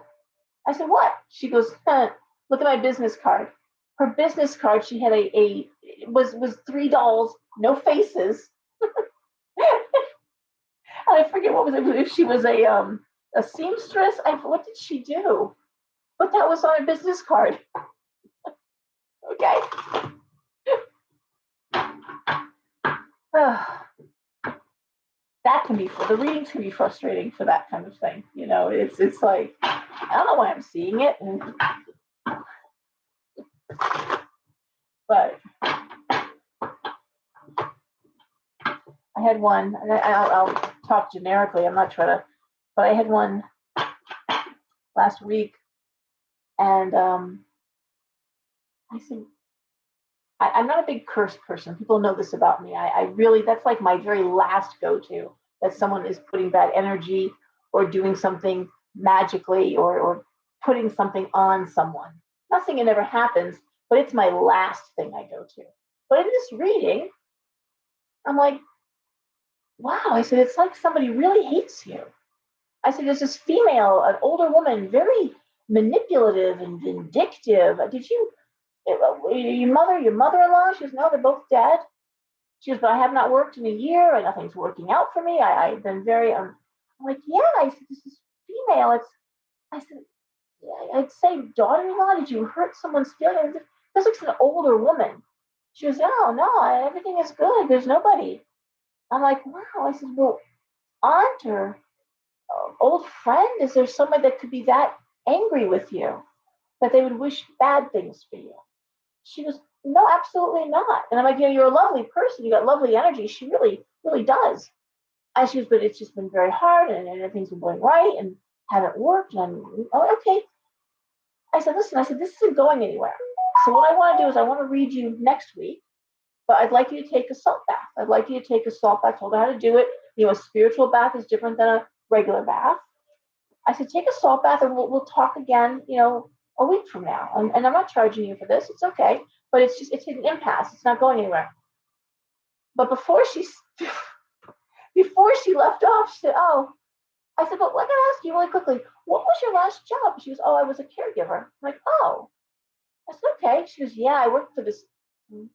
I said, what? She goes, look at my business card. Her business card, she had was 3 dolls, no faces. I forget what was it. If she was a seamstress, what did she do? But that was on a business card. Okay. That can be, the readings can be frustrating for that kind of thing. It's like, I don't know why I'm seeing it. But I had one, and I'll talk generically. I'm not trying to, but I had one last week, and I said, I'm not a big curse person. People know this about me. I really, that's like my very last go-to, that someone is putting bad energy or doing something magically or putting something on someone. I'm not saying it never happens, but it's my last thing I go to. But in this reading, I'm like, wow. I said, it's like somebody really hates you. I said, there's this female, an older woman, very manipulative and vindictive. Did you, your mother-in-law? She goes, no, they're both dead. She goes, but I have not worked in a year and nothing's working out for me. I've been very, I'm like, yeah. I said, this is female. I said, yeah, I'd say daughter-in-law, did you hurt someone's feelings? This looks like an older woman. She goes, no, everything is good. There's nobody. I'm like, wow. I said, well, aunt or old friend, is there somebody that could be that angry with you that they would wish bad things for you? She goes, no, absolutely not. And I'm like, you're a lovely person. You got lovely energy. She really, really does. And she goes, but it's just been very hard and everything's been going right and haven't worked. And I'm, oh, okay. I said, listen, I said, this isn't going anywhere. So what I want to do is I want to read you next week, but I'd like you to take a salt bath. I'd like you to take a salt bath. I told her how to do it. A spiritual bath is different than a regular bath. I said, take a salt bath and we'll talk again, a week from now. And I'm not charging you for this. It's okay. But it's an impasse. It's not going anywhere. But before she left off, she said, oh, I said, but I gotta ask you really quickly, what was your last job? She goes, oh, I was a caregiver. I'm like, oh. I said, okay. She goes, yeah, I worked for this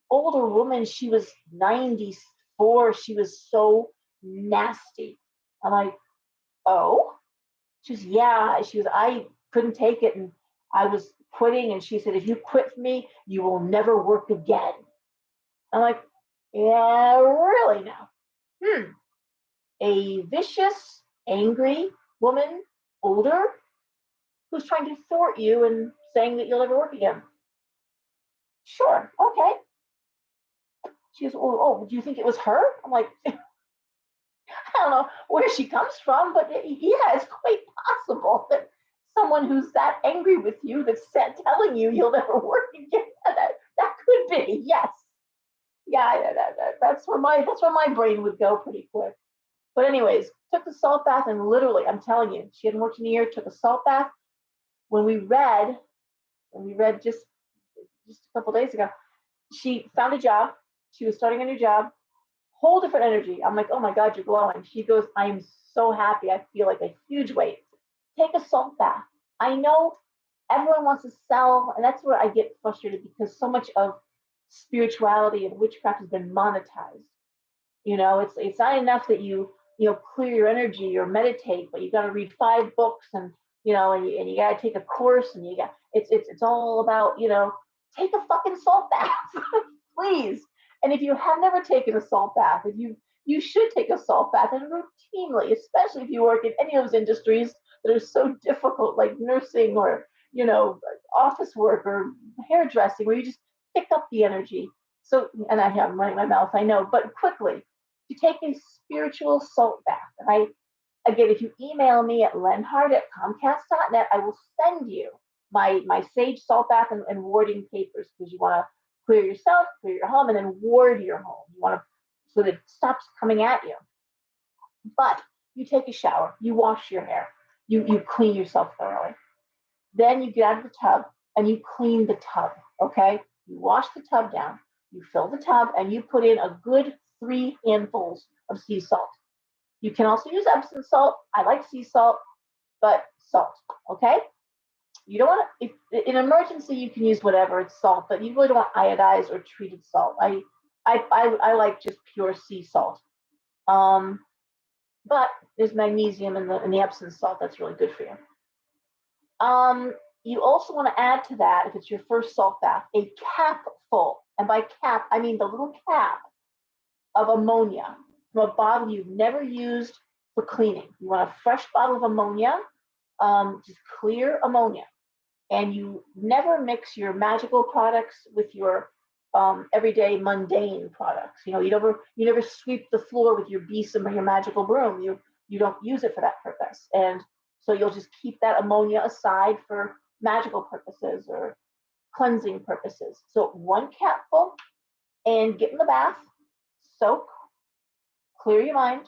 older woman. She was 94. She was so nasty. I'm like, oh. She goes, yeah. She goes, I couldn't take it and I was quitting. And she said, if you quit for me, you will never work again. I'm like, yeah, really now. A vicious, angry woman, older, who's trying to thwart you and saying that you'll never work again. Sure, okay. She goes, oh, do you think it was her? I'm like, I don't know where she comes from, but yeah, it's quite possible that someone who's that angry with you that's telling you'll never work again, that could be, yes. Yeah, that's where my brain would go pretty quick. But anyways, took the salt bath and literally, I'm telling you, she hadn't worked in a year, took a salt bath. When we read just a couple days ago, she found a job. She was starting a new job, whole different energy. I'm like, oh my God, you're glowing. She goes, I am so happy. I feel like a huge weight. Take a salt bath. I know everyone wants to sell, and that's where I get frustrated because so much of spirituality and witchcraft has been monetized. It's not enough that you clear your energy or meditate, but you got to read 5 books and you got to take a course and it's all about take a fucking salt bath, please. And if you have never taken a salt bath, if you should take a salt bath and routinely, especially if you work in any of those industries that are so difficult, like nursing or office work or hairdressing, where you just pick up the energy. So, and I have running my mouth, I know, but quickly, to take a spiritual salt bath. And again, if you email me at lenhart@comcast.net, I will send you my sage salt bath and warding papers because you want to clear yourself, clear your home, and then ward your home. You want to so that it stops coming at you. But you take a shower, you wash your hair, you clean yourself thoroughly. Then you get out of the tub and you clean the tub. Okay, you wash the tub down, you fill the tub, and you put in a good 3 handfuls of sea salt. You can also use Epsom salt. I like sea salt, but salt. Okay. You don't want to. If, in emergency, you can use whatever it's salt, but you really don't want iodized or treated salt. I like just pure sea salt. Um, but there's magnesium in the Epsom salt that's really good for you. You also want to add to that, if it's your first salt bath, a cap full, and by cap I mean the little cap of ammonia from a bottle you've never used for cleaning. You want a fresh bottle of ammonia, just clear ammonia. And you never mix your magical products with your everyday mundane products. You never sweep the floor with your besom or your magical broom. You don't use it for that purpose. And so you'll just keep that ammonia aside for magical purposes or cleansing purposes. So 1 capful, and get in the bath, soak, clear your mind,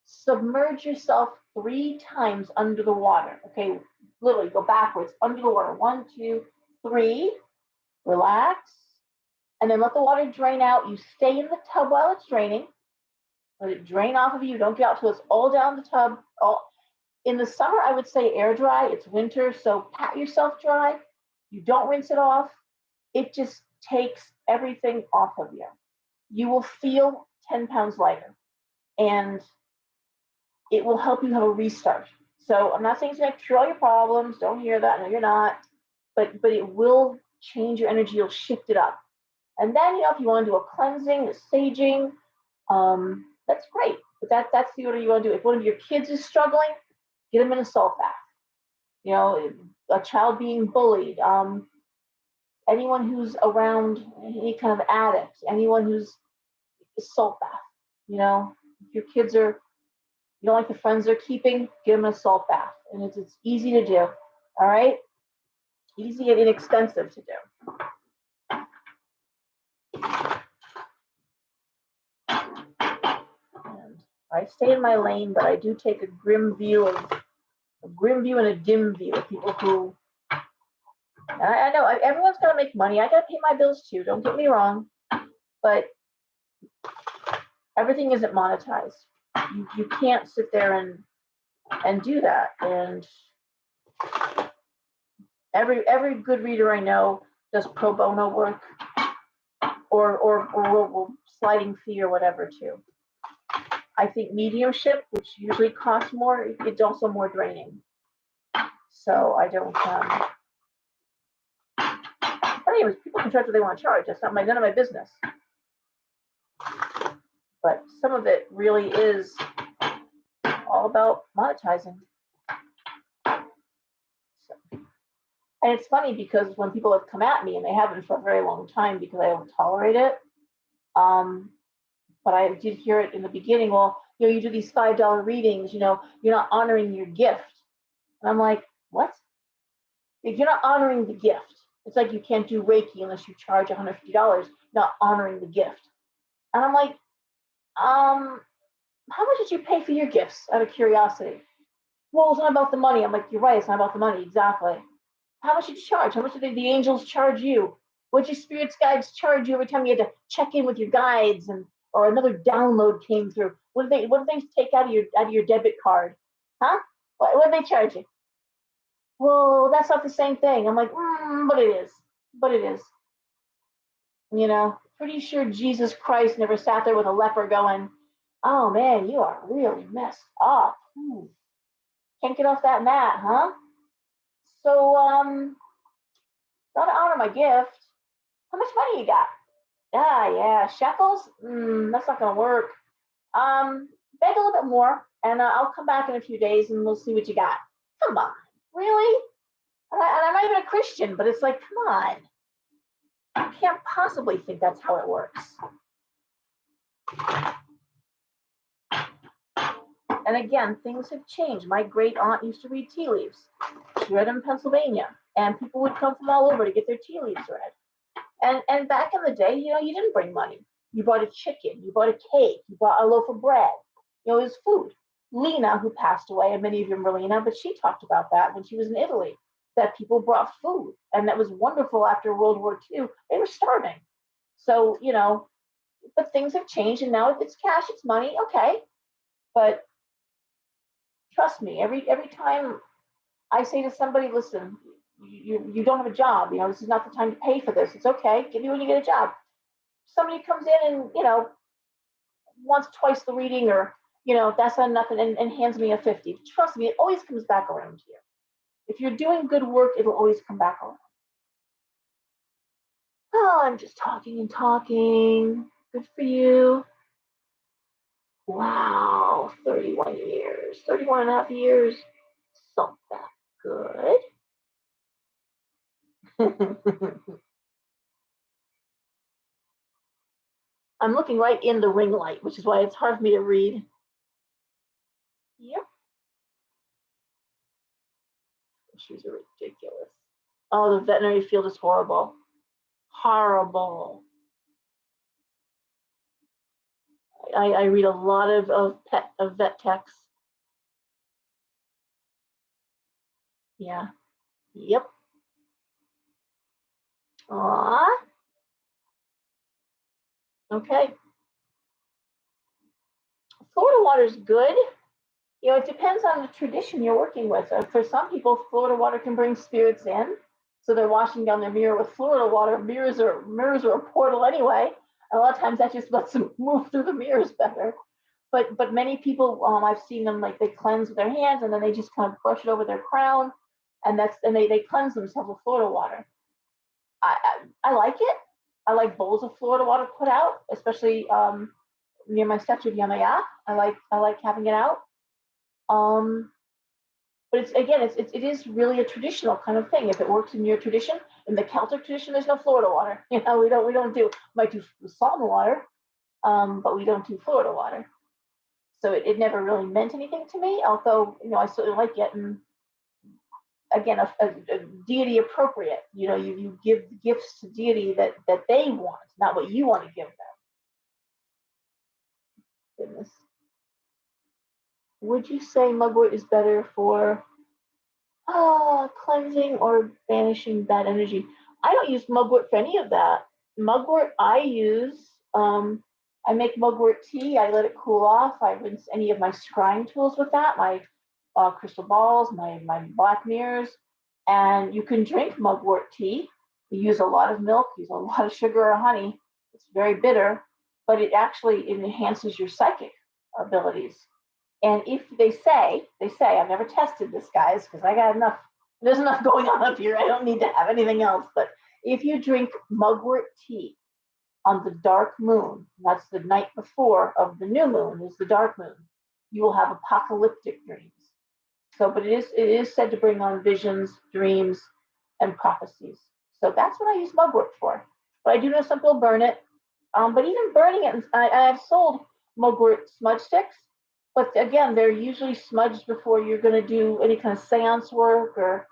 submerge yourself 3 times under the water. Okay, literally go backwards under the water. 1, 2, 3. Relax, and then let the water drain out. You stay in the tub while it's draining. Let it drain off of you. Don't get out till it's all down the tub. All in the summer, I would say air dry. It's winter, so pat yourself dry. You don't rinse it off. It just takes everything off of you. You will feel 10 pounds lighter, and it will help you have a restart. So I'm not saying it's going to cure all your problems. Don't hear that. No, you're not. But it will change your energy. You'll shift it up. And then, if you want to do a cleansing, a saging, that's great. But that's the order you want to do. If one of your kids is struggling, get them in a salt bath. A child being bullied, anyone who's around any kind of addict, anyone who's a salt bath. If your kids are, you don't like the friends they're keeping, give them a salt bath. And it's easy to do. All right? Easy and inexpensive to do. And I stay in my lane, but I do take a grim view and a dim view of people who. And I know everyone's got to make money. I got to pay my bills too. Don't get me wrong, but everything isn't monetized. You can't sit there and do that. And every good reader I know does pro bono work or sliding fee or whatever too. I think mediumship, which usually costs more, it's also more draining. So I don't. Anyways, people can charge what they want to charge. That's none of my business. But some of it really is all about monetizing. So, and it's funny because when people have come at me, and they haven't for a very long time because I don't tolerate it. But I did hear it in the beginning. Well, you do these $5 readings. You're not honoring your gift. And I'm like, what? If you're not honoring the gift, it's like you can't do Reiki unless you charge $150. Not honoring the gift. And I'm like, how much did you pay for your gifts? Out of curiosity. Well, it's not about the money. I'm like, you're right. It's not about the money. Exactly. How much did you charge? How much did the angels charge you? What did your spirits guides charge you every time you had to check in with your guides or another download came through? What did they take out of your debit card? Huh? What did they charge you? Well, that's not the same thing. I'm like, but it is. But it is. Pretty sure Jesus Christ never sat there with a leper going, oh man, you are really messed up. Can't get off that mat, huh? So, gotta honor my gift. How much money you got? Yeah, shekels? That's not gonna work. Beg a little bit more, and I'll come back in a few days and we'll see what you got. Come on, really? And I'm not even a Christian, but it's like, come on. You can't possibly think that's how it works. And again, things have changed. My great aunt used to read tea leaves. She read them in Pennsylvania, and people would come from all over to get their tea leaves read. And back in the day, you didn't bring money. You bought a chicken, you bought a cake, you bought a loaf of bread. It was food. Lena, who passed away, and many of you remember Lena, but she talked about that when she was in Italy, that people brought food, and that was wonderful after World War II. They were starving. So, but things have changed, and now if it's cash, it's money, okay. But trust me, every time I say to somebody, listen, you don't have a job, this is not the time to pay for this. It's okay, give me when you get a job. Somebody comes in and, once, twice the reading, or, that's not enough, and hands me a 50. Trust me, it always comes back around to you. If you're doing good work, it'll always come back around. Oh, I'm just talking and talking. Good for you. Wow, 31 years, 31 and a half years. So that good. I'm looking right in the ring light, which is why it's hard for me to read. Yep. Shoes are ridiculous. Oh, the veterinary field is horrible. Horrible. I read a lot of vet techs. Yeah. Yep. Aw. Okay. Florida water is good. You know, it depends on the tradition you're working with. For some people, Florida water can bring spirits in, so they're washing down their mirror with Florida water. Mirrors are a portal anyway. A lot of times that just lets them move through the mirrors better. But many people, I've seen them like they cleanse with their hands and then they just kind of brush it over their crown, and they cleanse themselves with Florida water. I like it. I like bowls of Florida water put out, especially near my statue of Yamaya. I like having it out. Um, but it is really a traditional kind of thing. If it works in your tradition, in the Celtic tradition, there's no Florida water. You know, we don't do might do salt and water, but we don't do Florida water. So it never really meant anything to me. Although I certainly like it, and again, a deity appropriate. You give gifts to deity that they want, not what you want to give them. Goodness. Would you say mugwort is better for cleansing or banishing bad energy? I don't use mugwort for any of that. Mugwort I use, I make mugwort tea. I let it cool off. I rinse any of my scrying tools with that, my crystal balls, my black mirrors, and you can drink mugwort tea. You use a lot of milk, use a lot of sugar or honey. It's very bitter, but it actually enhances your psychic abilities. And if they say, I've never tested this, guys, because I got enough, there's enough going on up here. I don't need to have anything else. But if you drink mugwort tea on the dark moon, that's the night before of the new moon, is the dark moon, you will have apocalyptic dreams. So, but it is said to bring on visions, dreams, and prophecies. So that's what I use mugwort for. But I do know some people burn it. But even burning it, I've sold mugwort smudge sticks. But again, they're usually smudged before you're going to do any kind of seance work or,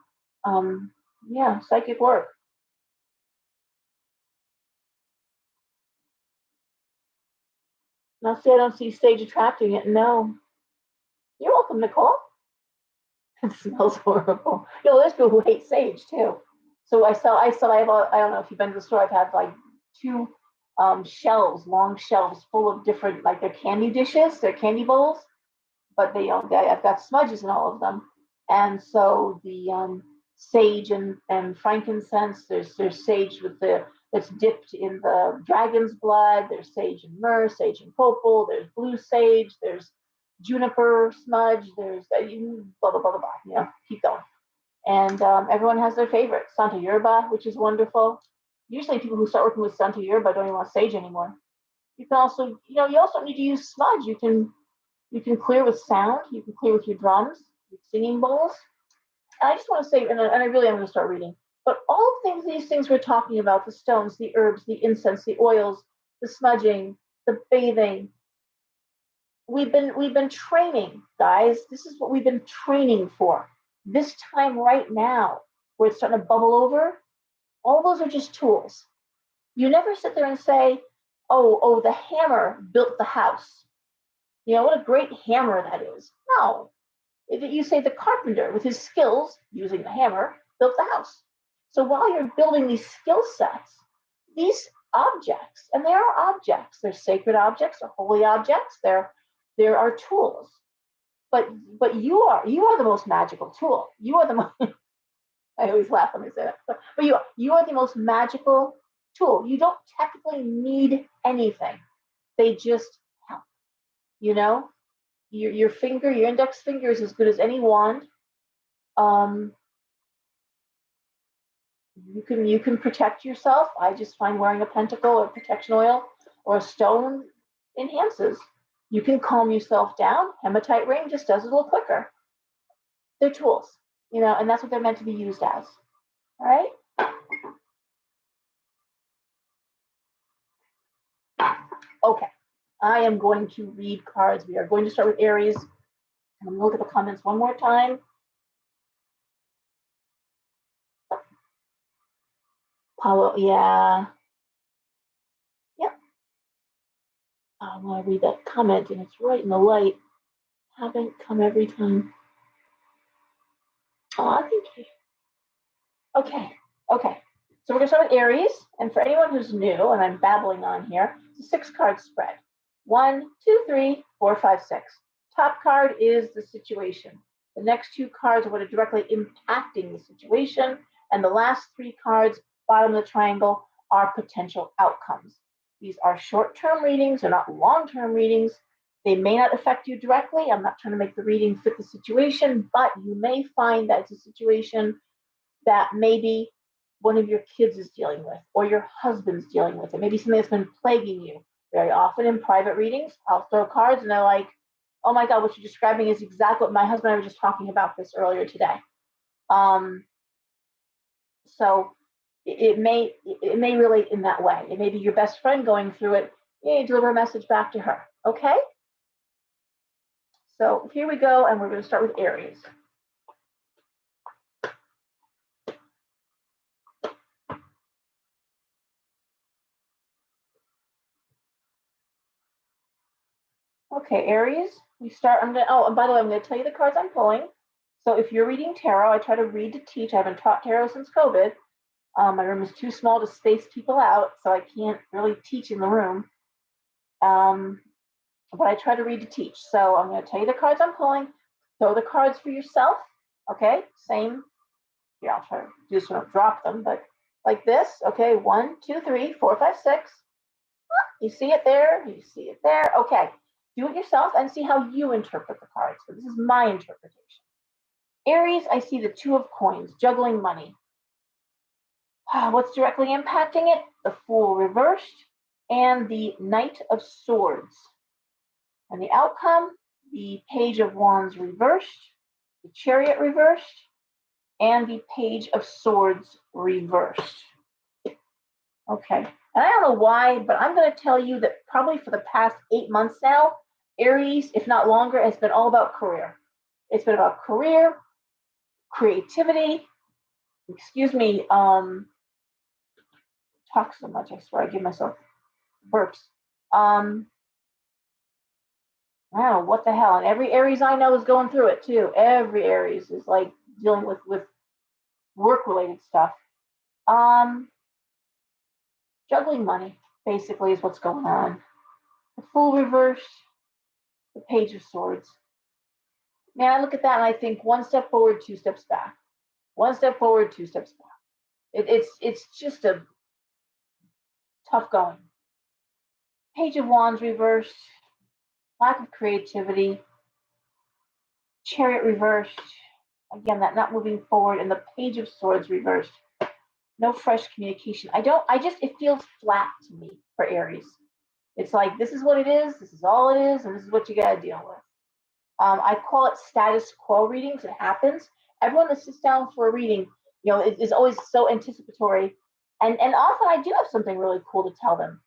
psychic work. Now, see, I don't see sage attracting it. No. You're welcome, Nicole. It smells horrible. There's people who hate sage too. So I don't know if you've been to the store. I've had like two long shelves full of different, like their candy dishes, their candy bowls, but I've got smudges in all of them. And so the sage and frankincense, there's sage that's dipped in the dragon's blood. There's sage and myrrh, sage and copal. There's blue sage. There's juniper smudge. There's blah blah blah blah blah. Keep going. And everyone has their favorite. Santa Yerba, which is wonderful. Usually, people who start working with Santa Yerba don't even want sage anymore. You can also, you also don't need to use smudge. You can clear with sound. You can clear with your drums, your singing bowls. And I just want to say, and I really am going to start reading, but all these things we're talking about, the stones, the herbs, the incense, the oils, the smudging, the bathing, we've been training, guys. This is what we've been training for. This time right now, where it's starting to bubble over, all those are just tools. You never sit there and say, oh, the hammer built the house. What a great hammer that is. No. You say the carpenter, with his skills, using the hammer, built the house. So while you're building these skill sets, these objects, and they are objects, they're sacred objects, they're holy objects, there are tools. But you are the most magical tool. You are the most, I always laugh when I say that. But you are the most magical tool. You don't technically need anything. They just help. Your finger, your index finger is as good as any wand. You can protect yourself. I just find wearing a pentacle or protection oil or a stone enhances. You can calm yourself down. Hematite ring just does it a little quicker. They're tools, and that's what they're meant to be used as. All right. Okay. I am going to read cards. We are going to start with Aries. I'm going to look at the comments one more time. Paulo, yeah. Yep. I want to read that comment, and it's right in the light. Haven't come every time. Oh, thank you. Okay. So we're going to start with Aries. And for anyone who's new, and I'm babbling on here, it's a 6-card spread. 1, 2, 3, 4, 5, 6. Top card is the situation. The next 2 cards are what are directly impacting the situation. And the last 3 cards, bottom of the triangle, are potential outcomes. These are short-term readings, they're not long-term readings. They may not affect you directly. I'm not trying to make the reading fit the situation, but you may find that it's a situation that maybe one of your kids is dealing with, or your husband's dealing with. It may be something that's been plaguing you. Very often in private readings, I'll throw cards and they're like, oh my God, what you're describing is exactly what my husband and I were just talking about this earlier today. So it may relate in that way. It may be your best friend going through it. You deliver a message back to her. Okay? So here we go, and we're going to start with Aries. Okay, Aries, we start. And by the way, I'm going to tell you the cards I'm pulling. So if you're reading tarot, I try to read to teach. I haven't taught tarot since COVID. My room is too small to space people out, so I can't really teach in the room. But I try to read to teach. So I'm going to tell you the cards I'm pulling. Throw the cards for yourself. Okay, same. Here, I'll try to do so I don't drop them, but like this. Okay, 1, 2, 3, 4, 5, 6. You see it there. You see it there. Okay, do it yourself and see how you interpret the cards. So this is my interpretation. Aries, I see the 2 of coins, juggling money. What's directly impacting it? The Fool reversed and the Knight of Swords. And the outcome, the Page of Wands reversed, the Chariot reversed, and the Page of Swords reversed. Okay, and I don't know why, but I'm going to tell you that probably for the past 8 months now, Aries, if not longer, has been all about career. It's been about career, creativity. Excuse me, talk so much, I swear I give myself burps. I don't know what the hell. And every Aries I know is going through it too. Every Aries is like dealing with work-related stuff. Juggling money, basically, is what's going on. The Fool reversed, the Page of Swords. Man, I look at that and I think 1 step forward, 2 steps back. 1 step forward, 2 steps back. It's just a tough going. Page of Wands reversed, lack of creativity. Chariot reversed. Again, that not moving forward, and the Page of Swords reversed. No fresh communication. It feels flat to me for Aries. It's like, this is what it is, this is all it is, and this is what you got to deal with. I call it status quo readings. It happens. Everyone that sits down for a reading, is always so anticipatory. And often I do have something really cool to tell them.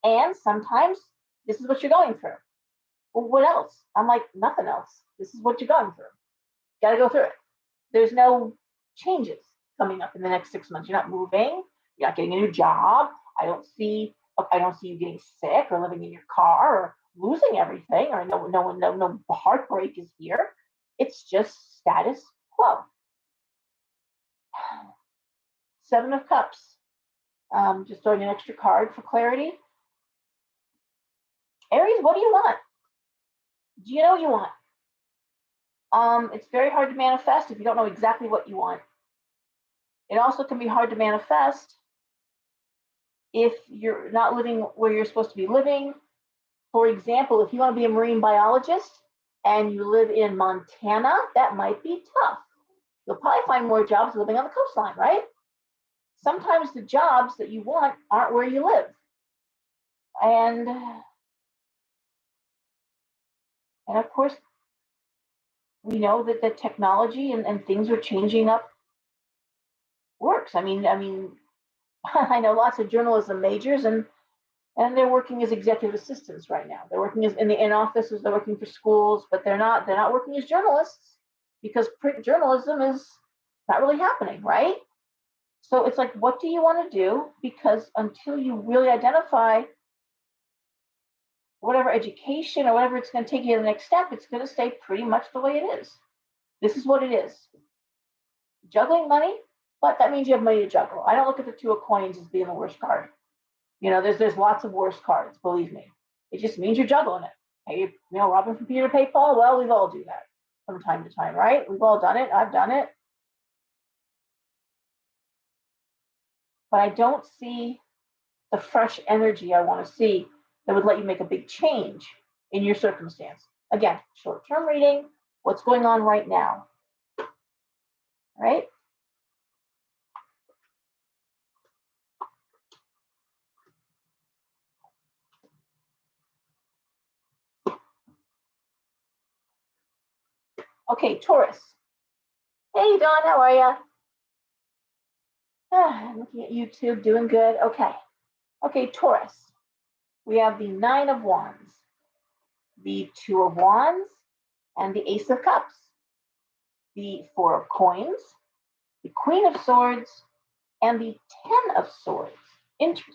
And sometimes this is what you're going through. Well, what else? I'm like, nothing else. This is what you're going through. Got to go through it. There's no changes coming up in the next 6 months. You're not moving. You're not getting a new job. I don't see you getting sick or living in your car or losing everything, or no heartbreak is here. It's just status quo. 7 of Cups. Just throwing an extra card for clarity. Aries, what do you want? Do you know what you want? It's very hard to manifest if you don't know exactly what you want. It also can be hard to manifest if you're not living where you're supposed to be living. For example, if you want to be a marine biologist and you live in Montana, that might be tough. You'll probably find more jobs living on the coastline, right? Sometimes the jobs that you want aren't where you live. And of course, we know that the technology and things are changing up works. I mean, I know lots of journalism majors and they're working as executive assistants right now. They're working as in offices, they're working for schools, but they're not working as journalists because print journalism is not really happening, right? So it's like, what do you want to do? Because until you really identify whatever education or whatever it's going to take you to the next step, it's going to stay pretty much the way it is. This is what it is. Juggling money, but that means you have money to juggle. I don't look at the 2 of coins as being the worst card. There's lots of worse cards, believe me. It just means you're juggling it. Hey, robbing from Peter to pay Paul. Well, we've all do that from time to time, right? We've all done it. I've done it. But I don't see the fresh energy I want to see that would let you make a big change in your circumstance. Again, short-term reading, what's going on right now, right? Okay, Taurus. Hey, Dawn, how are you? I'm looking at YouTube, doing good. Okay, Taurus. We have the Nine of Wands, the Two of Wands, and the Ace of Cups, the Four of Coins, the Queen of Swords, and the Ten of Swords. Interesting.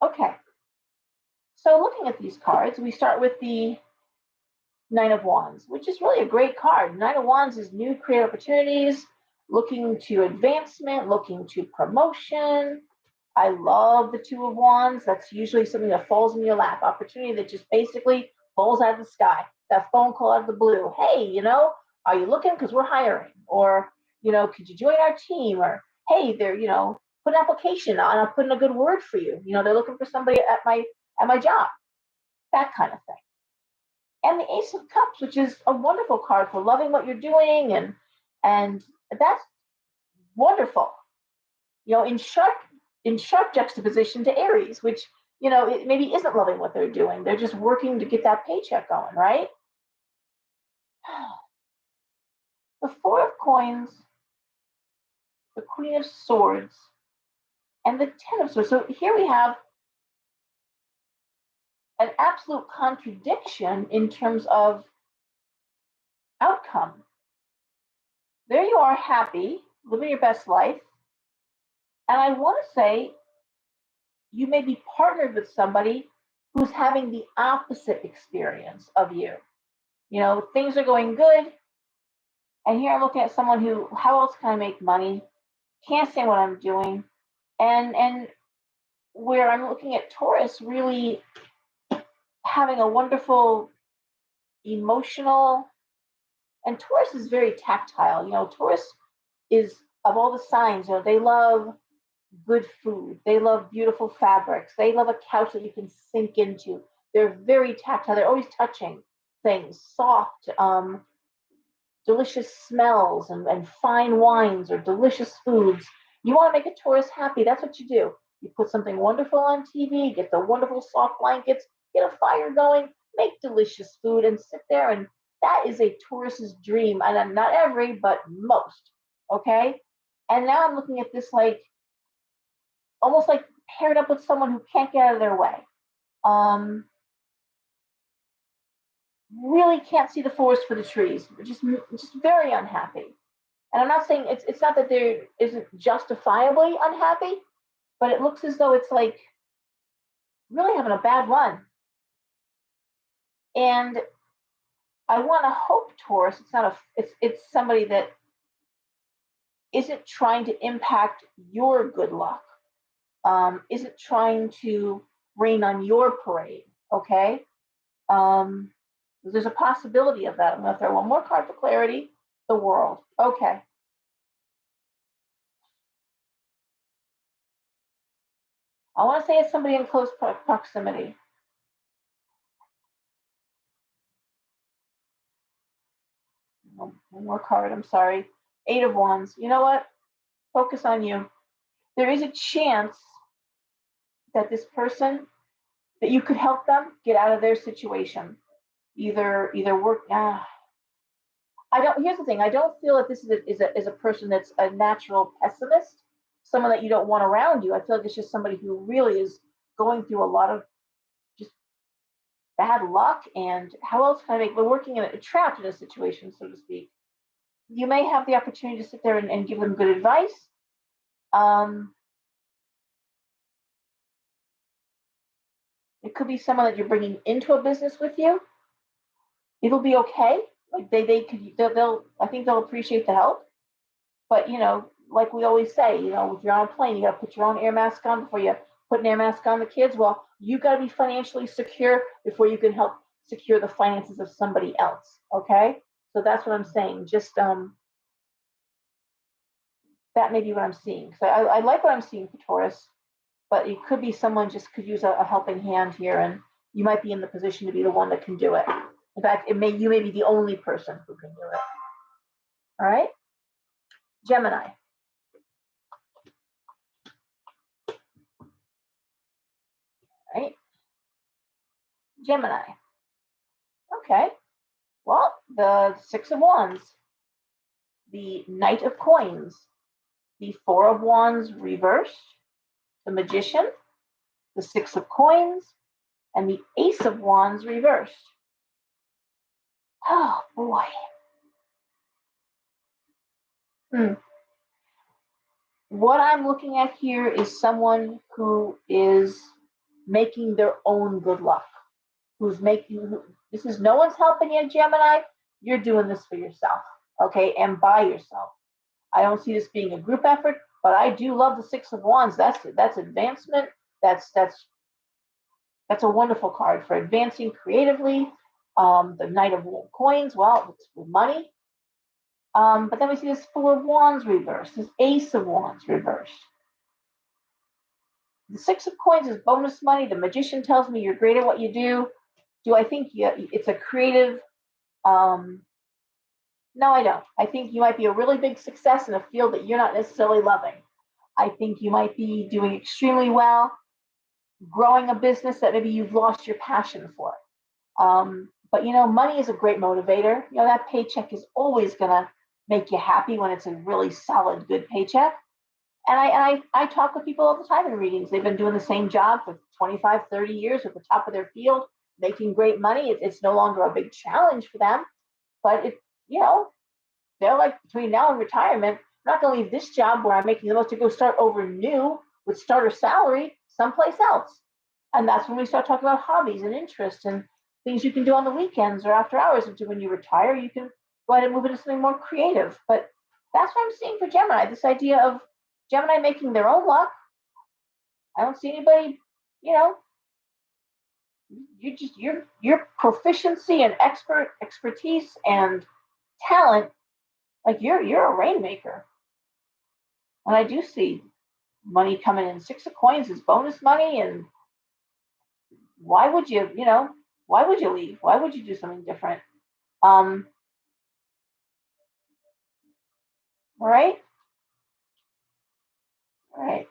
Okay, so looking at these cards, we start with the Nine of Wands, which is really a great card. Nine of Wands is new creative opportunities, looking to advancement, looking to promotion. I love the Two of Wands. That's usually something that falls in your lap, opportunity that just basically falls out of the sky. That phone call out of the blue. Hey, are you looking? Because we're hiring. Or, could you join our team? Or, hey, they're, put an application on. I'll put in a good word for you. They're looking for somebody at my job. That kind of thing. And the Ace of Cups, which is a wonderful card for loving what you're doing, and that's wonderful. In sharp juxtaposition to Aries, which it maybe isn't loving what they're doing. They're just working to get that paycheck going, right? The Four of Coins, the Queen of Swords, and the Ten of Swords. So here we have an absolute contradiction in terms of outcome. There you are, happy, living your best life. And I want to say you may be partnered with somebody who's having the opposite experience of you. Things are going good. And here I'm looking at someone who, how else can I make money? Can't say what I'm doing. And where I'm looking at Taurus really having a wonderful emotional, and Taurus is very tactile. Taurus is, of all the signs, they love good food. They love beautiful fabrics. They love a couch that you can sink into. They're very tactile. They're always touching things, soft, delicious smells and fine wines or delicious foods. You want to make a Taurus happy. That's what you do. You put something wonderful on TV, get the wonderful soft blankets, get a fire going, make delicious food and sit there. And that is a Taurus's dream. And not every, but most. Okay. And now I'm looking at this almost like paired up with someone who can't get out of their way. Really can't see the forest for the trees. Just very unhappy. And I'm not saying it's not that there isn't justifiably unhappy, but it looks as though it's like really having a bad run. And I want to hope, Taurus, it's somebody that isn't trying to impact your good luck, isn't trying to rain on your parade. Okay. There's a possibility of that. I'm going to throw one more card for clarity. The World. Okay. I want to say it's somebody in close proximity. One more card. I'm sorry. Eight of Wands. You know what? Focus on you. There is a chance that this person, that you could help them get out of their situation. Either work. Here's the thing. I don't feel that this is a person that's a natural pessimist, someone that you don't want around you. I feel like it's just somebody who really is going through a lot of just bad luck. And how else can I make? We're working trapped in a situation, so to speak. You may have the opportunity to sit there and give them good advice. It could be someone that you're bringing into a business with you. It'll be okay. Like I think they'll appreciate the help. But like we always say, if you're on a plane, you got to put your own air mask on before you putting their mask on the kids. Well, you got to be financially secure before you can help secure the finances of somebody else. Okay, so that's what I'm saying. Just that may be what I'm seeing. So I like what I'm seeing for Taurus, but it could be someone just could use a helping hand here, and you might be in the position to be the one that can do it. In fact, you may be the only person who can do it. All right, Gemini. Right, Gemini. Okay. Well, the Six of Wands, the Knight of Coins, the Four of Wands reversed, the Magician, the Six of Coins, and the Ace of Wands reversed. Oh boy. What I'm looking at here is someone who is making their own good luck. This is no one's helping you, Gemini. You're doing this for yourself, okay, and by yourself. I don't see this being a group effort, but I do love the Six of Wands. That's advancement. That's a wonderful card for advancing creatively. The Knight of Coins, well, it's with money. But then we see this Four of Wands reversed, this Ace of Wands reversed. The Six of Coins is bonus money. The Magician tells me you're great at what you do. Do I think it's a creative? No, I don't. I think you might be a really big success in a field that you're not necessarily loving. I think you might be doing extremely well, growing a business that maybe you've lost your passion for. But money is a great motivator. That paycheck is always gonna make you happy when it's a really solid, good paycheck. And I talk with people all the time in readings. They've been doing the same job for 25, 30 years at the top of their field, making great money. It's no longer a big challenge for them, but they're like, between now and retirement, I'm not going to leave this job where I'm making the most to go start over new with starter salary someplace else. And that's when we start talking about hobbies and interests and things you can do on the weekends or after hours. When you retire, you can go ahead and move into something more creative. But that's what I'm seeing for Gemini, this idea of Gemini making their own luck. I don't see anybody, your proficiency and expertise and talent, like you're a rainmaker. And I do see money coming in. Six of Coins is bonus money, and why would you leave? Why would you do something different? All right. All right.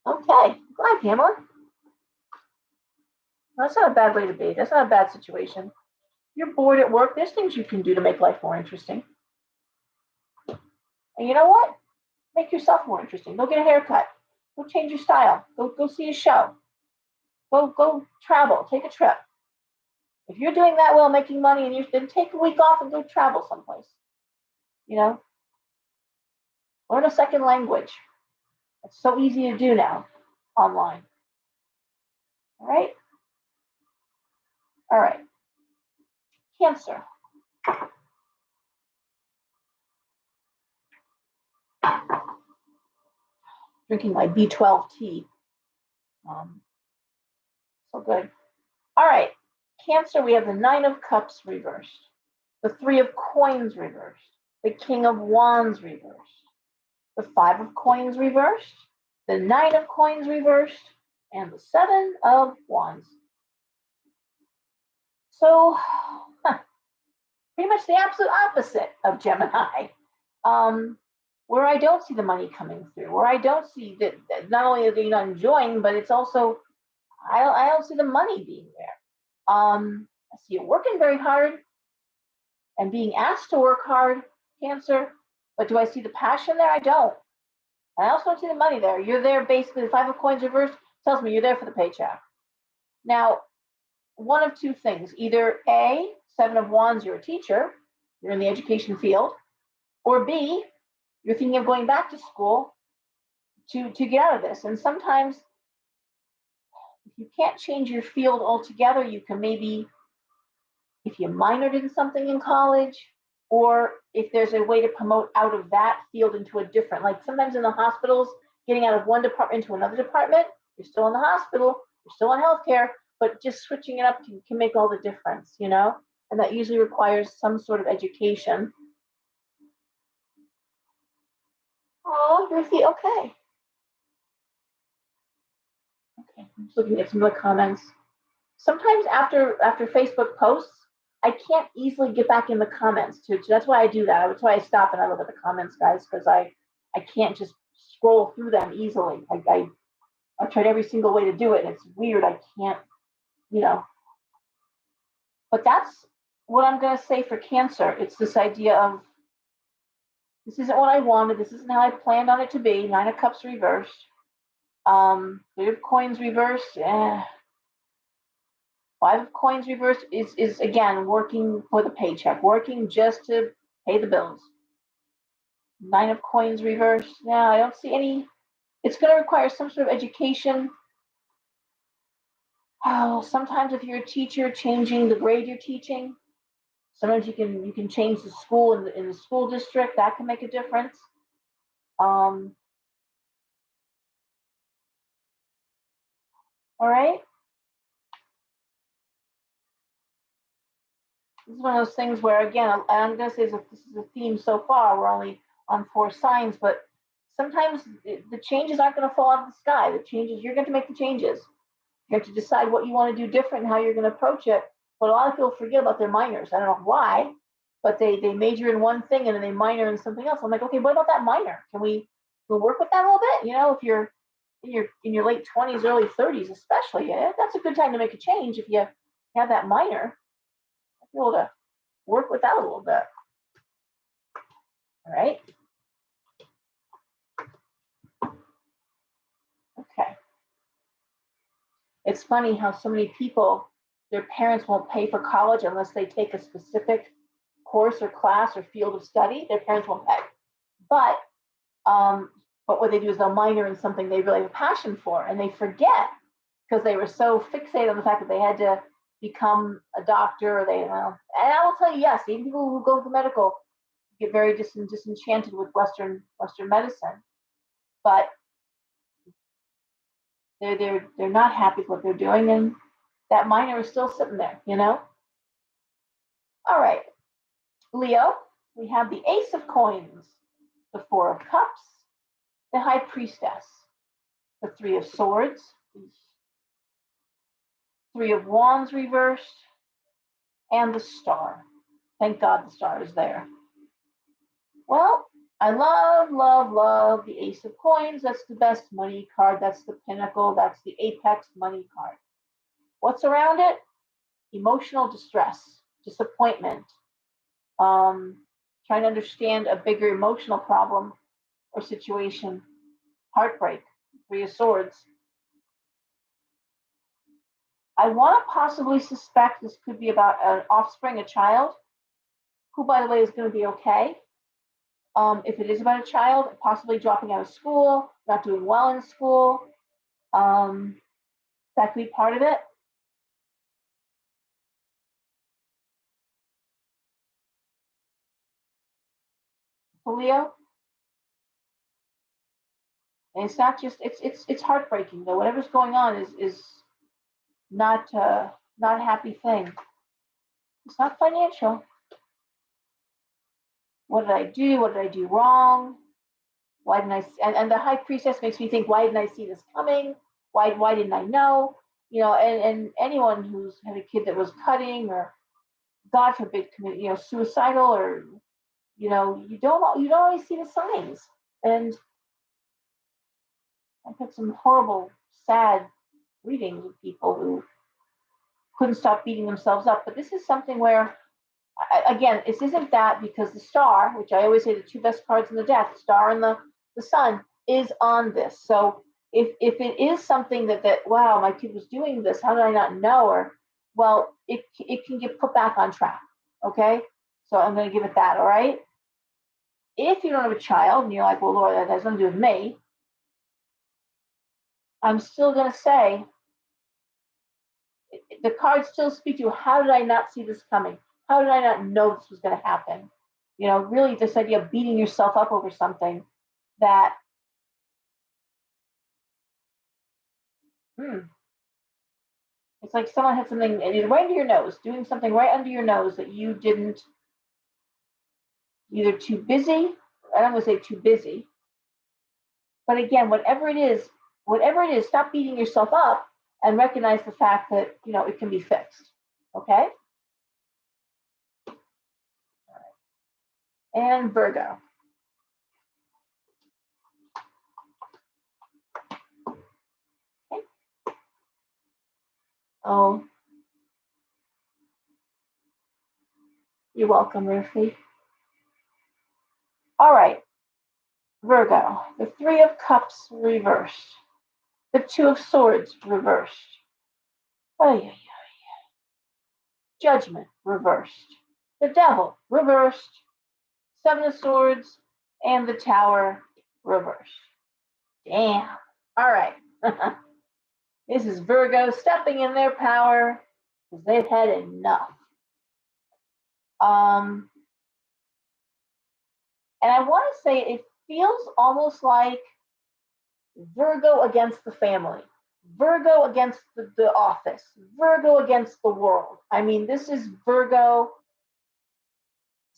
Okay. Go ahead, Pamela. That's not a bad way to be. That's not a bad situation. You're bored at work. There's things you can do to make life more interesting. And you know what? Make yourself more interesting. Go get a haircut. Go change your style. Go see a show. Go travel. Take a trip. If you're doing that well, making money, and then take a week off and go travel someplace. Learn a second language. It's so easy to do now online. All right? All right. Cancer. Drinking my B12 tea. So good. All right. Cancer, we have the Nine of Cups reversed, the Three of Coins reversed, the King of Wands reversed, the Five of Coins reversed, the Nine of Coins reversed, and the Seven of Wands. So, pretty much the absolute opposite of Gemini. Where I don't see the money coming through, where I don't see that not only are they not enjoying, but it's also, I don't see the money being there. I see you working very hard and being asked to work hard, Cancer, but do I see the passion there? I don't. I also don't see the money there. You're there basically, the Five of Coins reversed tells me you're there for the paycheck. Now, one of two things. Either A, Seven of Wands, you're a teacher, you're in the education field, or B, you're thinking of going back to school to get out of this. And sometimes, if you can't change your field altogether, you can maybe, if you minored in something in college, or if there's a way to promote out of that field into a different, like sometimes in the hospitals, getting out of one department into another department, you're still in the hospital, you're still in healthcare, but just switching it up can make all the difference, you know? And that usually requires some sort of education. Oh, Ruthie, okay. Okay, I'm just looking at some of the comments. Sometimes after Facebook posts, I can't easily get back in the comments too. So that's why I do that. That's why I stop and I look at the comments, guys, because I can't just scroll through them easily. I tried every single way to do it, and it's weird. I can't, you know. But that's what I'm going to say for Cancer. It's this idea of this isn't what I wanted. This isn't how I planned on it to be. Nine of Cups reversed. Three of Coins reversed. Five of Coins reversed is again working for the paycheck, working just to pay the bills. Nine of Coins reversed. Now I don't see any. It's going to require some sort of education. Oh, sometimes if you're a teacher, changing the grade you're teaching. Sometimes you can change the school in the school district. That can make a difference. All right. This is one of those things where, again, I'm going to say that this is a theme so far. We're only on 4 signs, but sometimes the changes aren't going to fall out of the sky. The changes, you're going to make the changes. You have to decide what you want to do different and how you're going to approach it. But a lot of people forget about their minors. I don't know why, but they major in one thing and then they minor in something else. I'm like, okay, what about that minor? Can we work with that a little bit? You know, if you're in your late 20s, early 30s, especially, that's a good time to make a change if you have that minor. Be able to work with that a little bit. All right. Okay. It's funny how so many people, their parents won't pay for college unless they take a specific course or class or field of study. Their parents won't pay. But what they do is they'll minor in something they really have a passion for, and they forget because they were so fixated on the fact that they had to become a doctor. Or and I will tell you, yes, even people who go to medical get very disenchanted with Western medicine, but they're not happy with what they're doing, and that minor is still sitting there, you know. All right, Leo, we have the Ace of Coins, the Four of Cups, the High Priestess, the Three of Swords, Three of Wands reversed, and the Star. Thank God the Star is there. Well, I love the Ace of Coins. That's the best money card. That's the pinnacle. That's the apex money card. What's around it? Emotional distress, disappointment, trying to understand a bigger emotional problem or situation, heartbreak, Three of Swords. I want to possibly suspect this could be about an offspring, a child, who, by the way, is going to be okay. If it is about a child, possibly dropping out of school, not doing well in school, that could be part of it. Leo, and it's not just it's heartbreaking though. Whatever's going on is not not a happy thing. It's not financial. What did I do? What did I do wrong? Why didn't I? And the High Priestess makes me think, why didn't I see this coming? Why didn't I know? You know, and anyone who's had a kid that was cutting or God forbid, suicidal, or you don't always see the signs. And I've had some horrible, sad readings of people who couldn't stop beating themselves up. But this is something where, again, this isn't that, because the Star, which I always say the two best cards in the deck, the Star and the Sun, is on this. So if it is something that wow, my kid was doing this, how did I not know? Or, well, it can get put back on track. Okay, so I'm going to give it that. All right. If you don't have a child and you're like, well, Lord, that has nothing to do with me, I'm still going to say the cards still speak to you. How did I not see this coming? How did I not know this was going to happen? really this idea of beating yourself up over something that, it's like someone had something right under your nose, doing something right under your nose that you didn't, either too busy, I don't want to say too busy, but again, whatever it is, stop beating yourself up and recognize the fact that, it can be fixed. Okay? And Virgo. Okay. Oh, you're welcome, Ruthie. All right, Virgo. The Three of Cups reversed. The Two of Swords reversed. Oh, yeah. Judgment reversed. The Devil reversed. Seven of Swords and the Tower reversed. Damn. All right. This is Virgo stepping in their power because they've had enough. And I want to say it feels almost like Virgo against the family, Virgo against the office, Virgo against the world. I mean, this is Virgo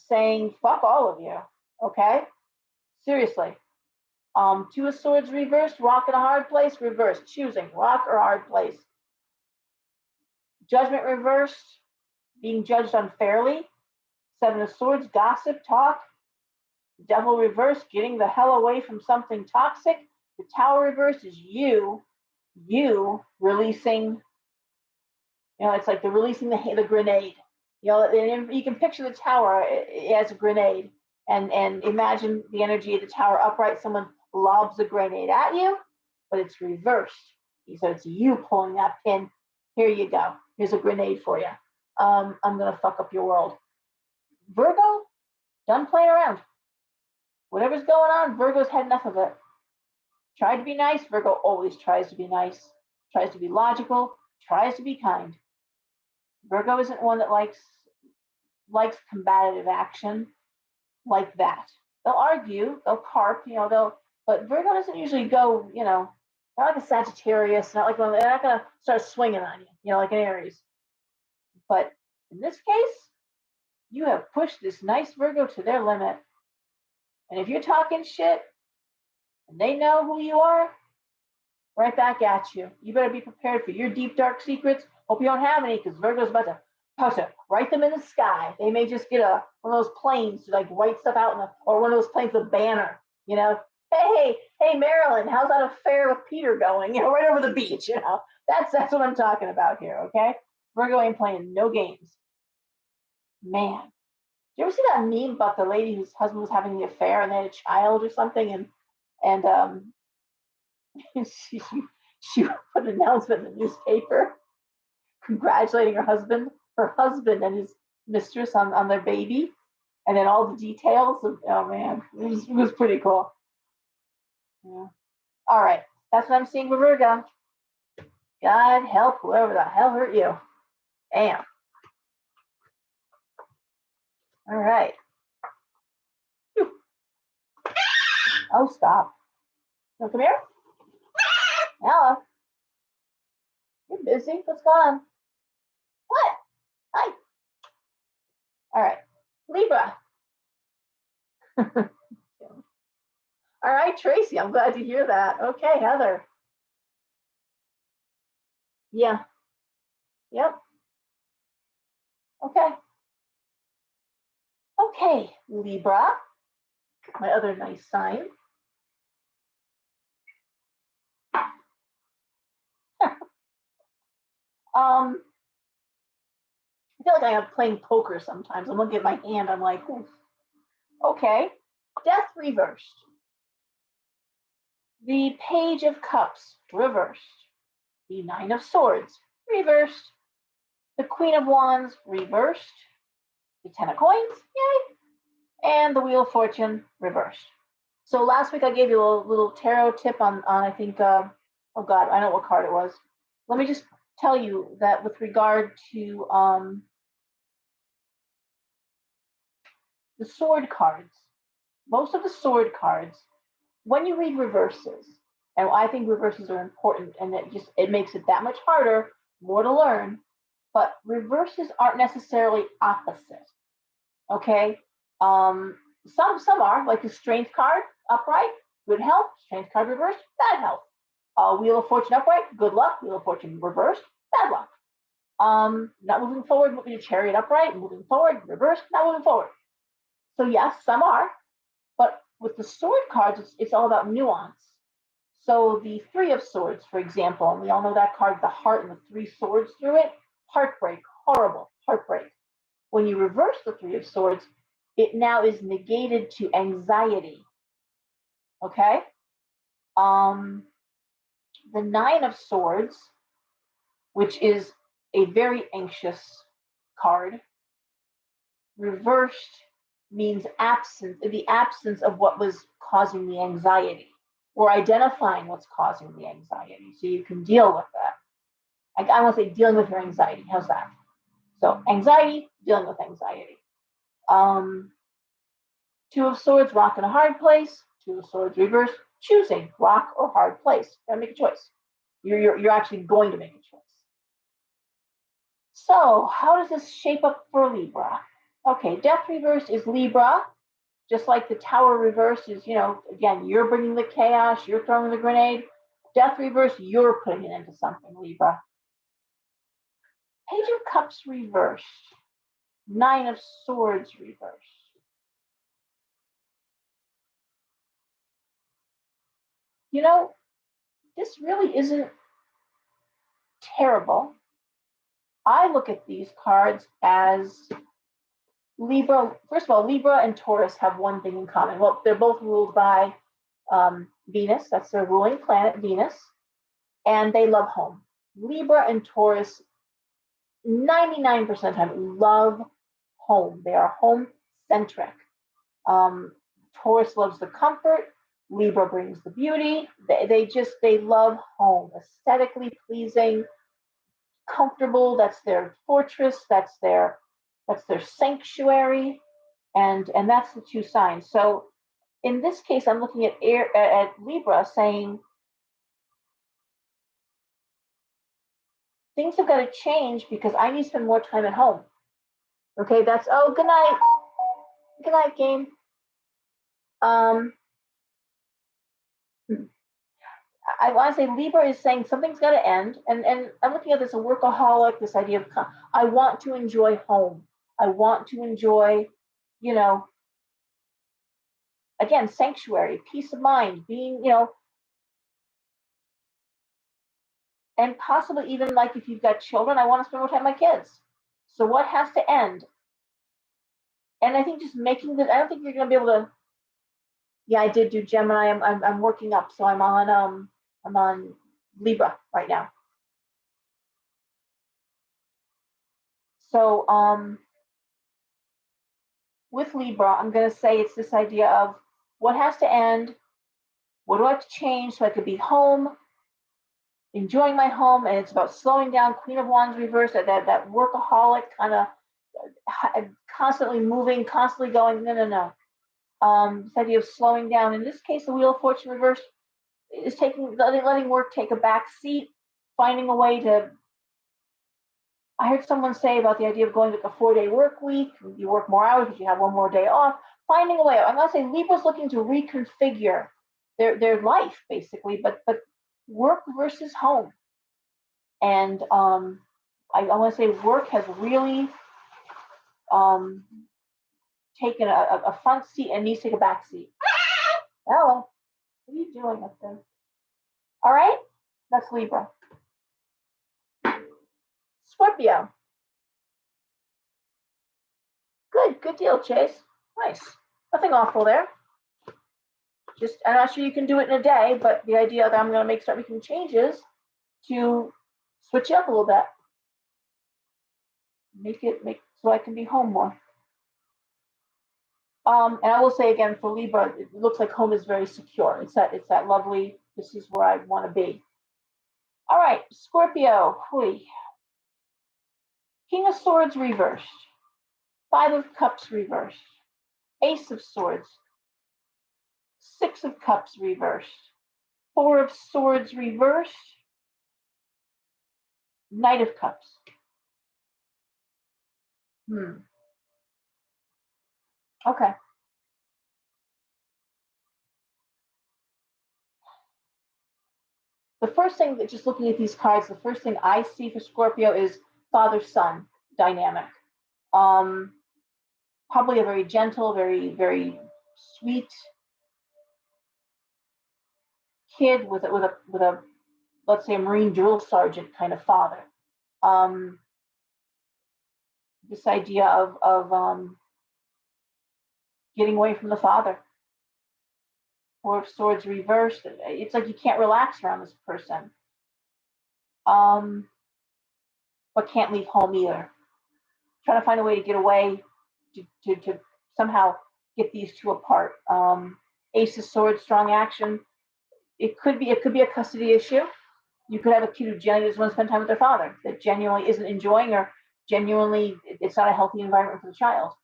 saying, fuck all of you. Okay? Seriously. Two of Swords reversed, rock in a hard place, reversed, choosing rock or hard place. Judgment reversed, being judged unfairly. Seven of Swords, gossip, talk. Devil reversed, getting the hell away from something toxic. The Tower reversed is you releasing, it's like the releasing the grenade. And you can picture the tower as a grenade, and imagine the energy of the tower upright. Someone lobs a grenade at you, but it's reversed. So it's you pulling that pin. Here you go. Here's a grenade for you. I'm gonna fuck up your world. Virgo, done playing around. Whatever's going on, Virgo's had enough of it. Try to be nice. Virgo always tries to be nice, tries to be logical, tries to be kind. Virgo isn't one that likes combative action like that. They'll argue, they'll carp, but Virgo doesn't usually go, not like a Sagittarius, not like they're not gonna start swinging on you, like an Aries. But in this case, you have pushed this nice Virgo to their limit. And if you're talking shit and they know who you are, right back at you. You better be prepared for your deep, dark secrets. Hope you don't have any, because Virgo's about to write them in the sky. They may just get one of those planes to like write stuff out or one of those planes, a banner, Hey, Marilyn, how's that affair with Peter going? Right over the beach, That's what I'm talking about here, okay? Virgo ain't playing no games. Man. You ever see that meme about the lady whose husband was having the affair and they had a child or something, and she put an announcement in the newspaper congratulating her husband and his mistress on their baby, and then all the details of, oh man, it was pretty cool. Yeah. All right, that's what I'm seeing with Virgo. God help whoever the hell hurt you. Damn. All right. Oh, stop. So come here. Hello. You're busy. What's going on? What? Hi. All right. Libra. All right, Tracy, I'm glad to hear that. Okay, Heather. Yeah. Yep. Okay. Okay, Libra, my other nice sign. I feel like I am playing poker sometimes. I'm looking at my hand. I'm like, oof. Okay. Death reversed. The Page of Cups reversed. The Nine of Swords reversed. The Queen of Wands reversed. The Ten of Coins, yay! And the Wheel of Fortune reversed. So last week I gave you a little tarot tip on I think, oh God, I know what card it was. Let me just tell you that with regard to the sword cards, most of the sword cards, when you read reverses, and I think reverses are important, and it makes it that much harder, more to learn. But reverses aren't necessarily opposite. Okay, um, some are, like the strength card upright, good health. Strength card reversed, bad health. Wheel of Fortune upright, good luck. Wheel of Fortune reversed, bad luck. Not moving forward, moving to Chariot upright, moving forward, reversed, not moving forward. So yes, some are, but with the sword cards, it's all about nuance. So the Three of Swords, for example, and we all know that card, the heart and the three swords through it, heartbreak, horrible, heartbreak. When you reverse the Three of Swords, it now is negated to anxiety. Okay? The Nine of Swords, which is a very anxious card, reversed means the absence of what was causing the anxiety, or identifying what's causing the anxiety, so you can deal with that. I want to say dealing with your anxiety. How's that? So anxiety, dealing with anxiety. Two of Swords, rock in a hard place. Two of Swords reverse, choosing rock or hard place. You gotta make a choice. You're actually going to make a choice. So how does this shape up for Libra? Okay, Death reverse is Libra, just like the Tower reverse is, again, you're bringing the chaos, you're throwing the grenade. Death reverse, you're putting it into something, Libra. Page of Cups reversed. Nine of Swords reversed. This really isn't terrible. I look at these cards as Libra. First of all, Libra and Taurus have one thing in common. Well, they're both ruled by Venus. That's their ruling planet, Venus. And they love home. Libra and Taurus, 99% of the time, love home. They are home-centric. Taurus loves the comfort. Libra brings the beauty. They love home. Aesthetically pleasing, comfortable. That's their fortress. That's their sanctuary, and that's the two signs. So in this case, I'm looking at Libra, saying things have got to change because I need to spend more time at home. Okay, that's good night game. I want to say Libra is saying something's got to end, and I'm looking at this a workaholic, this idea of I want to enjoy home. I want to enjoy, again, sanctuary, peace of mind, being, and possibly even like if you've got children, I want to spend more time with my kids. So what has to end? And I think just making I don't think you're going to be able to. Yeah, I did do Gemini. I'm working up, so I'm on Libra right now. So with Libra, I'm going to say it's this idea of what has to end, what do I have to change so I could be home, enjoying my home, and it's about slowing down. Queen of Wands reverse, that workaholic kind of constantly moving, constantly going. No. This idea of slowing down. In this case, the Wheel of Fortune reverse is letting work take a back seat, finding a way to. I heard someone say about the idea of going with a 4-day work week. You work more hours, but you have one more day off. Finding a way. I'm not saying Libra's looking to reconfigure their life basically, but work versus home. And I want to say work has really taken a front seat and needs to take a back seat. Hello, what are you doing up there? All right, that's Libra. Scorpio. Good deal, Chase. Nice. Nothing awful there. I'm not sure you can do it in a day, but the idea that I'm going to start making changes to switch it up a little bit. Make so I can be home more. And I will say again, for Libra, it looks like home is very secure. It's that lovely, this is where I want to be. All right, Scorpio. King of Swords reversed. Five of Cups reversed. Ace of Swords, Six of Cups reversed, Four of Swords reversed, Knight of Cups. Okay. The first thing that just looking at these cards, the first thing I see for Scorpio is father-son dynamic. Probably a very gentle, very, very sweet kid with a let's say a Marine drill sergeant kind of father. This idea of getting away from the father. Four of Swords reversed. It's like you can't relax around this person. But can't leave home either. Trying to find a way to get away, to somehow get these two apart. Ace of Swords, strong action. It could be a custody issue. You could have a kid who genuinely doesn't want to spend time with their father, that genuinely isn't enjoying, or genuinely it's not a healthy environment for the child.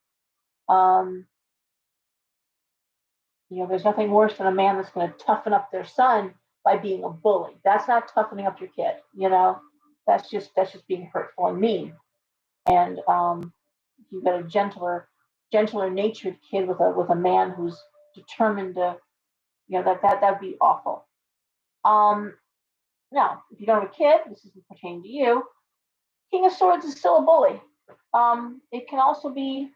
There's nothing worse than a man that's going to toughen up their son by being a bully. That's not toughening up your kid. That's just being hurtful and mean. And you've got a gentler natured kid with a man who's determined to, that'd be awful. Now, if you don't have a kid, this isn't pertaining to you. King of Swords is still a bully. It can also be,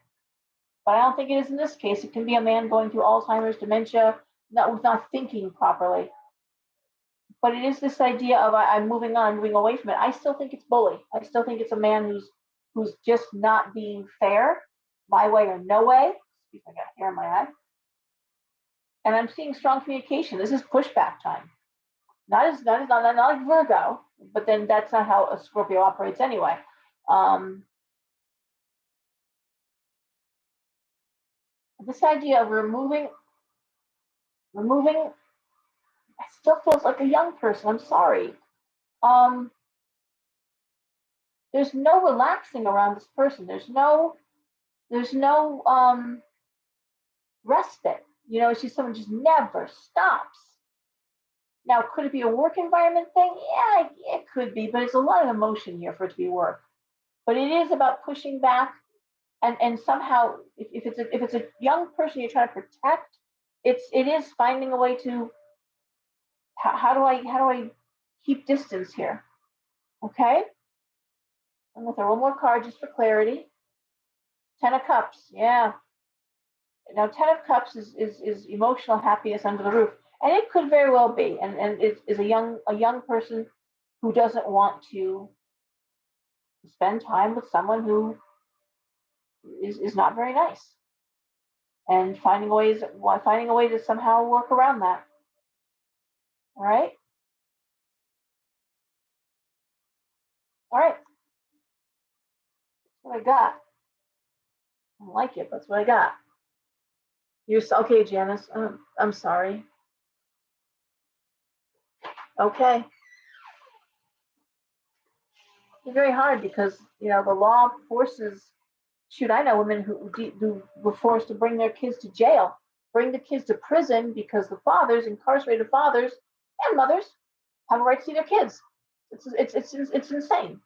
but I don't think it is in this case. It can be a man going through Alzheimer's, dementia, not thinking properly. But it is this idea of I'm moving on, moving away from it. I still think it's bully. I still think it's a man who's just not being fair, my way or no way. Excuse me, I got hair in my eye. And I'm seeing strong communication. This is pushback time. Not like Virgo, but then that's not how a Scorpio operates anyway. This idea of removing, it still feels like a young person. I'm sorry. There's no relaxing around this person. There's no respite. She's someone who just never stops. Now, could it be a work environment thing? Yeah, it could be, but it's a lot of emotion here for it to be work. But it is about pushing back, and somehow, if it's a young person you're trying to protect, it is finding a way to how do I keep distance here? Okay, I'm gonna throw one more card just for clarity. Ten of Cups, yeah. Now, Ten of Cups is emotional happiness under the roof, and it could very well be, and is a young person who doesn't want to spend time with someone who is not very nice, and finding a way to somehow work around that. All right, all right. That's what I got. I don't like it. That's what I got. You're okay, Janice. I'm sorry. Okay. It's very hard because the law forces. Shoot, I know women who were forced to bring their kids to jail, bring the kids to prison because the fathers, incarcerated fathers and mothers, have a right to see their kids. It's insane.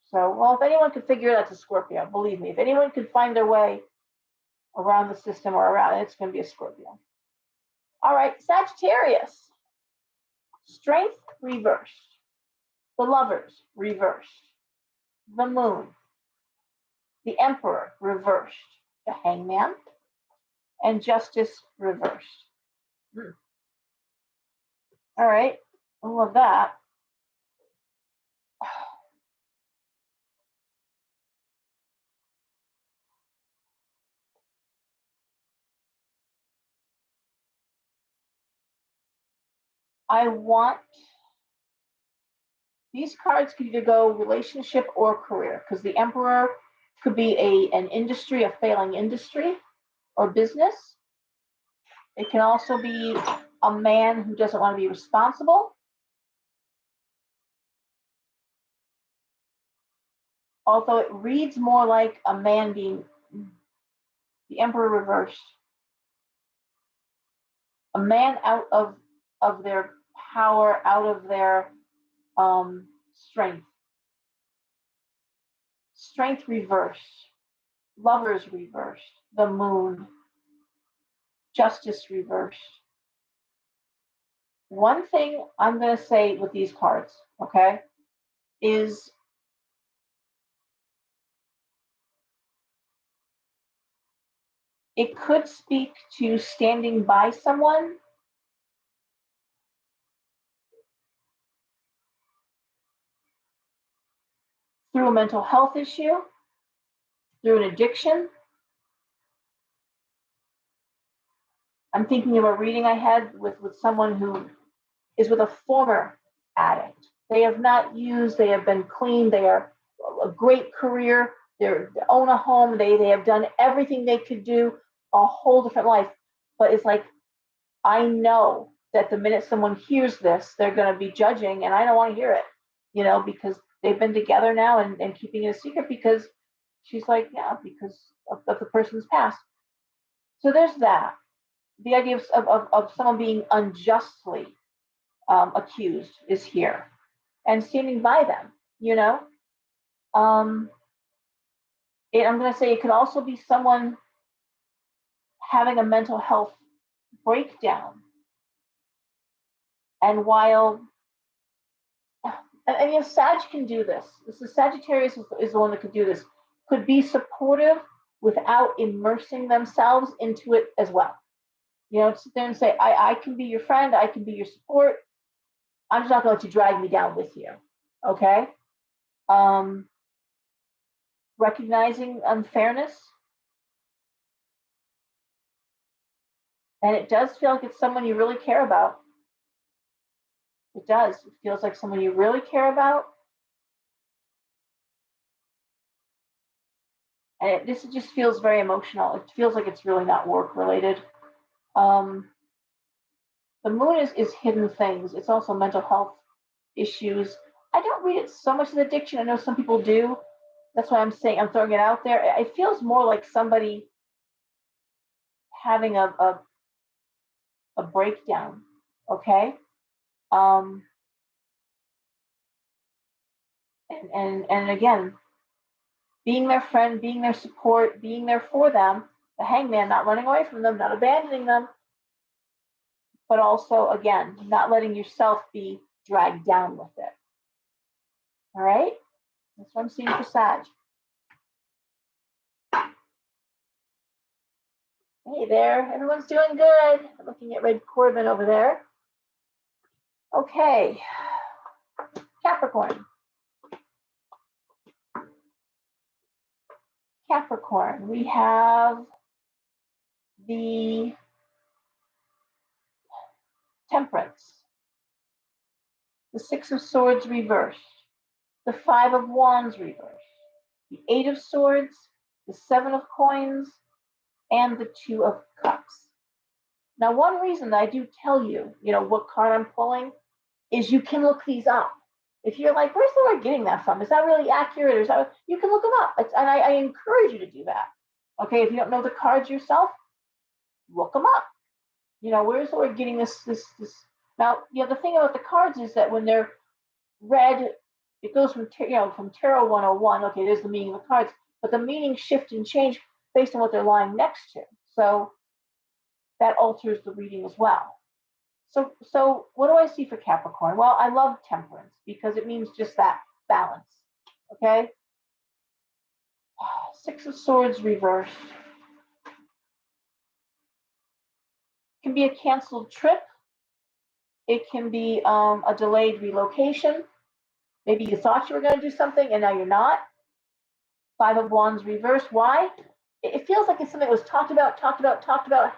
So, well, if anyone could figure it out, it's a Scorpio. Believe me, if anyone could find their way around the system or around it, it's going to be a Scorpio. All right, Sagittarius. Strength reversed. The Lovers reversed. The Moon. The Emperor reversed. The Hangman. And Justice reversed. All right, I love that. I want these cards could either go relationship or career, because the Emperor could be an industry, a failing industry or business. It can also be a man who doesn't want to be responsible. Although it reads more like a man being The Emperor reversed. A man out of their power, out of their strength. Strength reversed. Lovers reversed. The Moon. Justice reversed. One thing I'm going to say with these cards, okay, is it could speak to standing by someone through a mental health issue, through an addiction. I'm thinking of a reading I had with someone who is with a former addict. They have not used, they have been clean, they are a great career, they own a home, they have done everything they could do, a whole different life. But it's like, I know that the minute someone hears this, they're going to be judging, and I don't want to hear it, because they've been together now and keeping it a secret because she's like, yeah, because of the person's past. So there's that. The idea of someone being unjustly accused is here, and standing by them, I'm going to say it could also be someone having a mental health breakdown. And while, Sag can do this. Sagittarius is the one that could do this. Could be supportive without immersing themselves into it as well. Sit there and say, I can be your friend, I can be your support. I'm just not going to let you drag me down with you. Okay? Recognizing unfairness. And it does feel like it's someone you really care about. It does. It feels like someone you really care about. And this just feels very emotional. It feels like it's really not work related. The Moon is hidden things. It's also mental health issues. I don't read it so much as addiction. I know some people do. That's why I'm saying I'm throwing it out there. It feels more like somebody having a breakdown. Okay. And again, being their friend, being their support, being there for them, the Hangman, not running away from them, not abandoning them, but also, again, not letting yourself be dragged down with it. All right? That's what I'm seeing for Sag. Hey there, everyone's doing good. I'm looking at Red Corbin over there. Okay, Capricorn. Capricorn, we have the Temperance, the Six of Swords reversed, the Five of Wands reversed, the Eight of Swords, the Seven of Coins, and the Two of Cups. Now, one reason that I do tell you, what card I'm pulling, is you can look these up. If you're like, where's the Lord getting that from? Is that really accurate? Or is that, you can look them up. And I encourage you to do that. Okay, if you don't know the cards yourself, look them up. Where's the Lord getting this? Now, the thing about the cards is that when they're read, it goes from Tarot 101. Okay, there's the meaning of the cards, but the meanings shift and change based on what they're lying next to. So that alters the reading as well. So what do I see for Capricorn? Well, I love Temperance because it means just that, balance. Okay? Six of Swords reversed. It can be a canceled trip. It can be a delayed relocation. Maybe you thought you were going to do something and now you're not. Five of Wands reversed. Why? It feels like it's something that was talked about,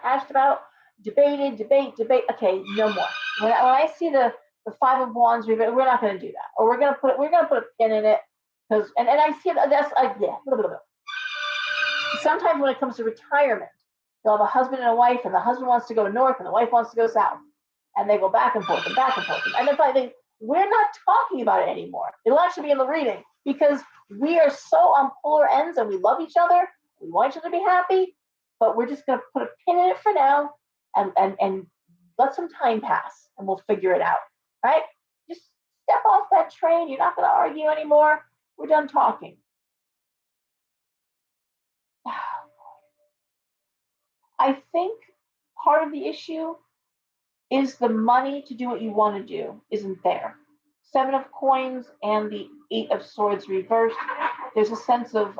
hashed about, debated, debate. Okay, no more. When I see the Five of Wands reversed, we're not going to do that, or we're going to put a pin in it because and I see that's yeah. Sometimes when it comes to retirement, you'll have a husband and a wife, and the husband wants to go north and the wife wants to go south, and they go back and forth, and then finally we're not talking about it anymore. It'll actually be in the reading because we are so on polar ends and we love each other. We want each other to be happy. but we're just going to put a pin in it for now and let some time pass and we'll figure it out, right? Just step off that train. You're not going to argue anymore. We're done talking. I think part of the issue is the money to do what you want to do isn't there. Seven of coins and the Eight of Swords reversed. There's a sense of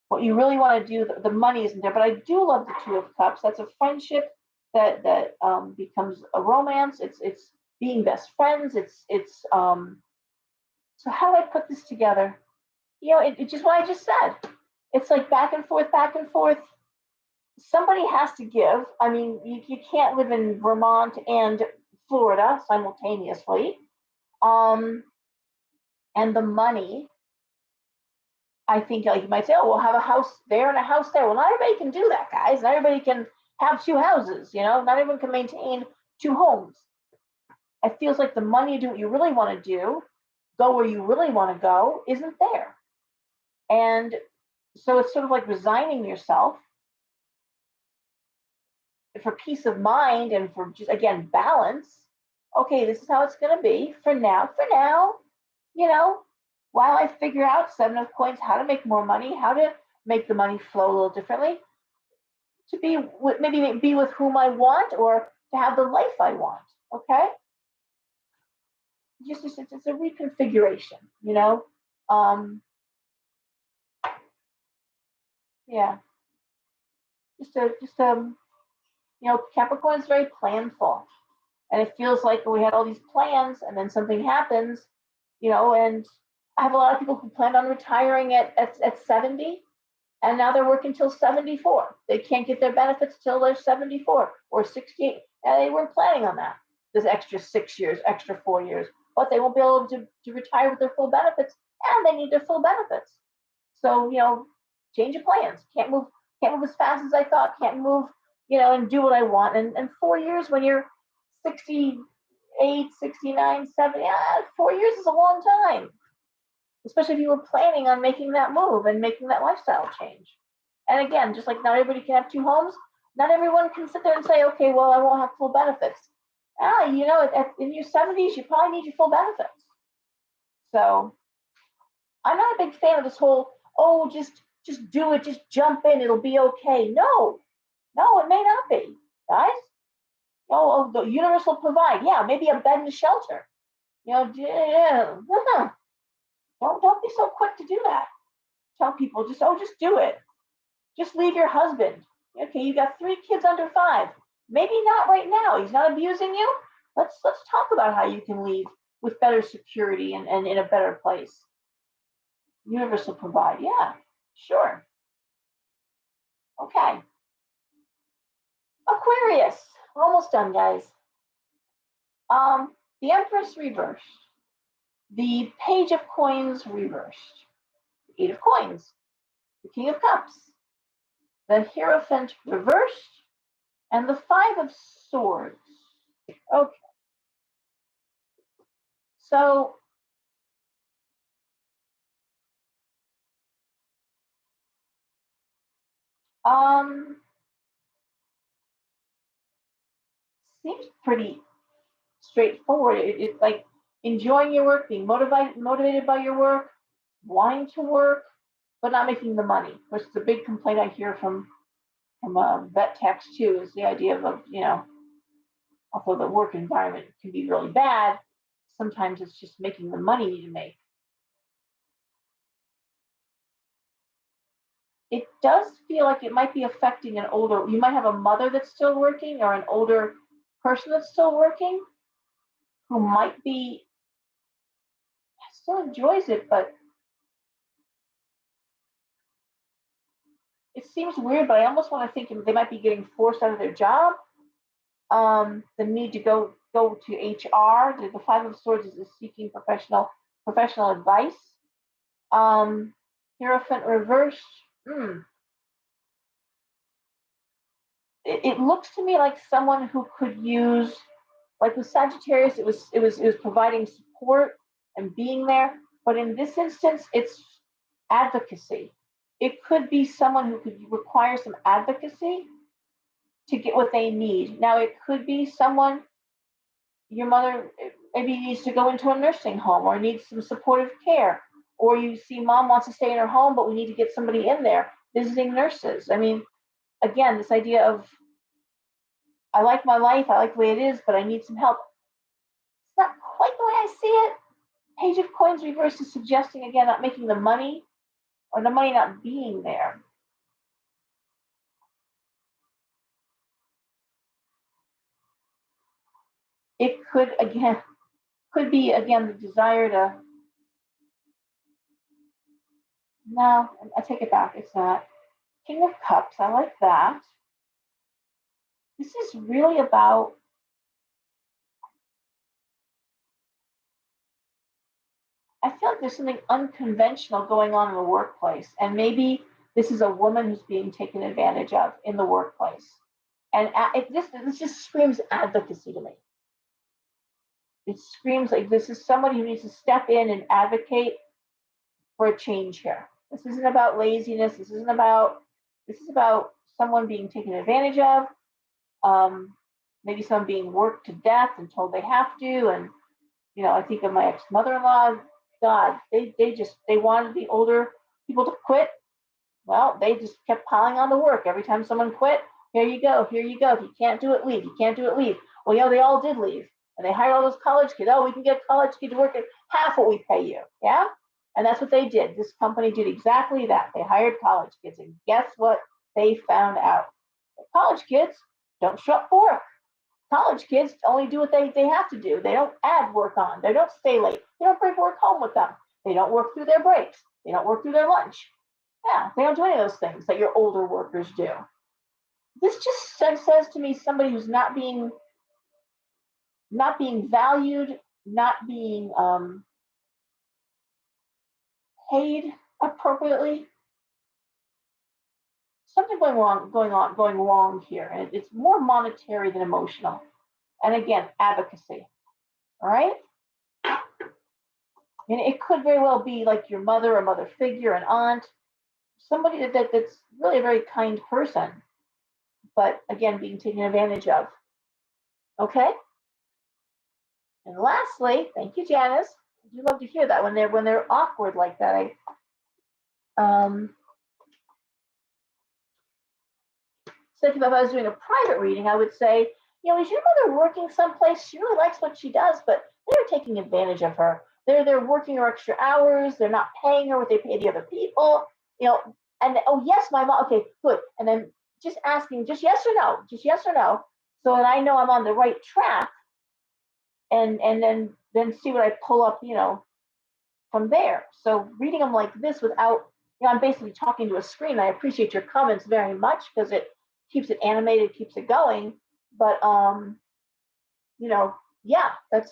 what you really want to do. The money isn't there, but I do love the Two of Cups. That's a friendship that becomes a romance. It's being best friends. It's so how do I put this together? You know, it's just what I just said. It's like back and forth, back and forth. Somebody has to give. I mean, you can't live in Vermont and Florida simultaneously. And the money, I think, like you might say, oh, we'll have a house there and a house there. Well, not everybody can do that, guys. Not everybody can have two houses, you know, not everyone can maintain two homes. It feels like the money to do what you really want to do, go where you really want to go, isn't there. And so it's sort of like resigning yourself for peace of mind and for just, again, balance. Okay, this is how it's going to be for now, you know, while I figure out Seven of Coins, how to make more money, how to make the money flow a little differently, to be with, maybe be with whom I want or to have the life I want. Okay, just it's a reconfiguration, you know. Yeah, just you know, Capricorn is very planful, and it feels like we had all these plans, and then something happens, you know. And I have a lot of people who planned on retiring at 70, and now they're working till 74. They can't get their benefits till they're 74 or 68. And they weren't planning on that. This extra 6 years, extra 4 years, but they won't be able to retire with their full benefits, and they need their full benefits. So, you know, change of plans. Can't move as fast as I thought. Can't move, you know, and do what I want. And 4 years when you're 68, 69, 70, 4 years is a long time, especially if you were planning on making that move and making that lifestyle change. And again, just like not everybody can have two homes, not everyone can sit there and say, okay, well, I won't have full benefits. You know, in your 70s, you probably need your full benefits. So I'm not a big fan of this whole, oh, just do it, just jump in, it'll be okay. No, it may not be, guys. Oh, the universe will provide. Yeah, maybe a bed and a shelter. You know, yeah. Don't be so quick to do that. Tell people just do it. Just leave your husband. Okay, you got 3 kids under 5. Maybe not right now. He's not abusing you. Let's talk about how you can leave with better security and in a better place. Universe will provide. Yeah, sure. Okay. Aquarius. We're almost done, guys. The Empress reversed. The Page of Coins reversed. The Eight of Coins. The King of Cups. The Hierophant reversed. And the Five of Swords. Okay. So seems pretty straightforward. It's like enjoying your work, being motivated by your work, wanting to work, but not making the money. Of course, it's a big complaint I hear from vet techs too, is the idea of, you know, although the work environment can be really bad, sometimes it's just making the money you need to make. It does feel like it might be affecting an older, you might have a mother that's still working or an older person that's still working who might be, still enjoys it, but it seems weird, but I almost want to think they might be getting forced out of their job. The need to go to HR. The Five of Swords is seeking professional advice. Hierophant reversed. It looks to me like someone who could use, like with Sagittarius, it was providing support and being there. But in this instance, it's advocacy. It could be someone who could require some advocacy to get what they need. Now, it could be someone, your mother maybe needs to go into a nursing home or needs some supportive care, or you see mom wants to stay in her home, but we need to get somebody in there, visiting nurses. I mean, again, this idea of I like my life, I like the way it is, but I need some help. It's not quite the way I see it. Page of Coins reverse is suggesting, again, not making the money or the money not being there. It could, again, the desire to, no, I take it back. It's not. King of Cups, I like that. This is really about, I feel like there's something unconventional going on in the workplace. And maybe this is a woman who's being taken advantage of in the workplace. And this just screams advocacy to me. It screams like this is somebody who needs to step in and advocate for a change here. This isn't about laziness. This is about someone being taken advantage of. Maybe someone being worked to death and told they have to. And I think of my ex-mother-in-law. God, they wanted the older people to quit. Well, they just kept piling on the work. Every time someone quit, here you go. If you can't do it, leave. You can't do it, leave. Well, they all did leave. And they hired all those college kids. Oh, we can get college kids to work at half what we pay you. Yeah? And that's what they did. This company did exactly that. They hired college kids. And guess what they found out? The college kids don't show up for work. College kids only do what they have to do. They don't add work on. They don't stay late. They don't bring work home with them. They don't work through their breaks. They don't work through their lunch. Yeah, they don't do any of those things that your older workers do. This just says to me somebody who's not being valued, not being paid appropriately. Something going wrong here, and it's more monetary than emotional. And again, advocacy. All right. And it could very well be like your mother, a mother figure, an aunt, somebody that's really a very kind person, but again, being taken advantage of. Okay. And lastly, thank you, Janice. I do love to hear that when they're awkward like that. So if I was doing a private reading, I would say, is your mother working someplace? She really likes what she does, but they're taking advantage of her. They're working her extra hours. They're not paying her what they pay the other people. And oh yes, my mom. Okay, good. And then just asking, just yes or no, so that I know I'm on the right track. And then see what I pull up, from there. So reading them like this without, I'm basically talking to a screen. I appreciate your comments very much because it keeps it animated, keeps it going. But yeah, that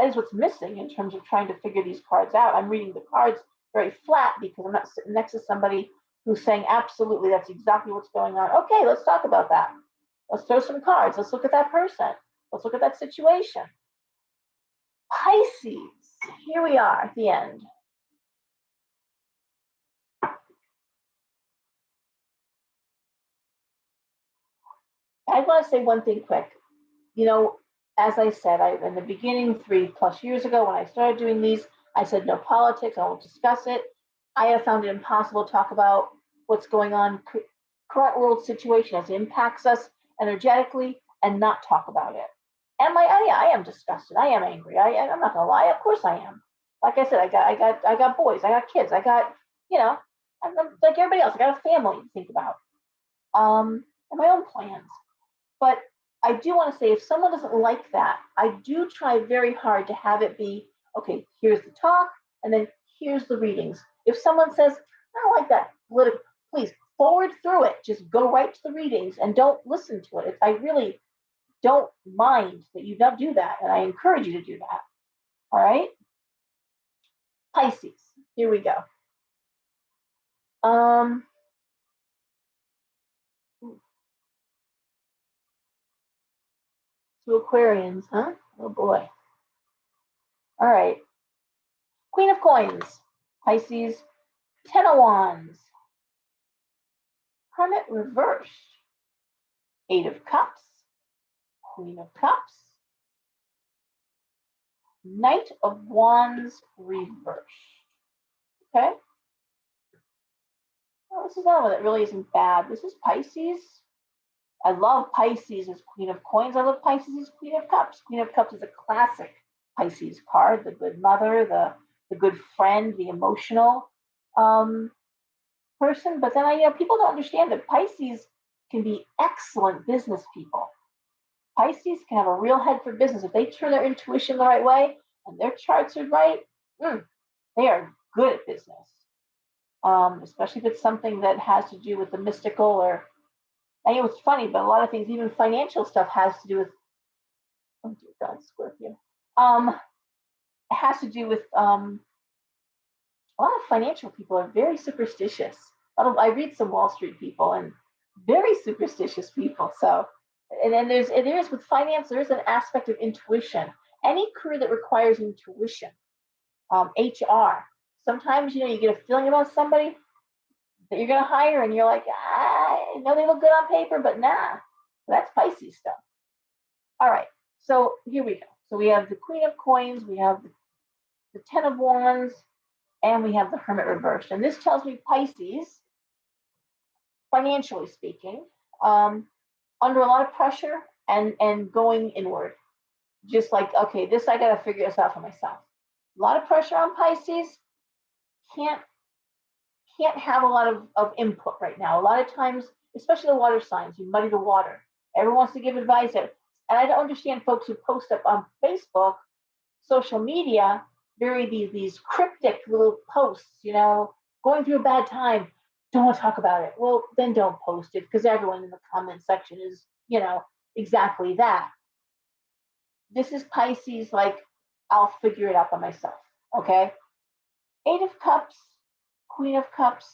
is what's missing in terms of trying to figure these cards out. I'm reading the cards very flat because I'm not sitting next to somebody who's saying absolutely that's exactly what's going on. Okay, let's talk about that. Let's throw some cards. Let's look at that person. Let's look at that situation. Pisces. Here we are at the end. I want to say one thing quick. As I said, in the beginning, 3+ years ago, when I started doing these, I said no politics. I won't discuss it. I have found it impossible to talk about what's going on, current world situation as it impacts us energetically, and not talk about it. And I am disgusted. I am angry. I'm not gonna lie. Of course I am. Like I said, I got boys. I got kids. I got I'm like everybody else. I got a family to think about. And my own plans. But I do want to say if someone doesn't like that, I do try very hard to have it be, okay, here's the talk, and then here's the readings. If someone says, I don't like that, please forward through it. Just go right to the readings and don't listen to it. I really don't mind that you don't do that, and I encourage you to do that. All right? Pisces, here we go. Two Aquarians, huh? Oh boy. All right. Queen of Coins, Pisces, Ten of Wands, Hermit reversed. 8 of Cups, Queen of Cups, Knight of Wands reversed. Okay? Well, this is another one that really isn't bad. This is Pisces. I love Pisces as Queen of Coins. I love Pisces as Queen of Cups. Queen of Cups is a classic Pisces card. The good mother, the good friend, the emotional person. But then people don't understand that Pisces can be excellent business people. Pisces can have a real head for business. If they turn their intuition the right way and their charts are right, they are good at business. Especially if it's something that has to do with the mystical or, I know it's funny, but a lot of things, even financial stuff, has to do with, oh dear God, Scorpio. It has to do with a lot of financial people are very superstitious. I read some Wall Street people and very superstitious people. So, and then there's with finance, there's an aspect of intuition. Any career that requires intuition, HR. Sometimes you get a feeling about somebody that you're going to hire, and you're like, I know they look good on paper, but nah, that's Pisces stuff. All right, so here we go. So we have the Queen of Coins, we have the 10 of Wands, and we have the Hermit reversed. And this tells me Pisces, financially speaking, under a lot of pressure and going inward. Just like, okay, this I got to figure this out for myself. A lot of pressure on Pisces. Can't have a lot of input right now. A lot of times, especially the water signs, you muddy the water. Everyone wants to give advice. And I don't understand folks who post up on Facebook, social media, these cryptic little posts, going through a bad time, don't want to talk about it. Well, then don't post it, because everyone in the comment section is, exactly that. This is Pisces, like, I'll figure it out by myself. Okay? 8 of Cups, Queen of Cups,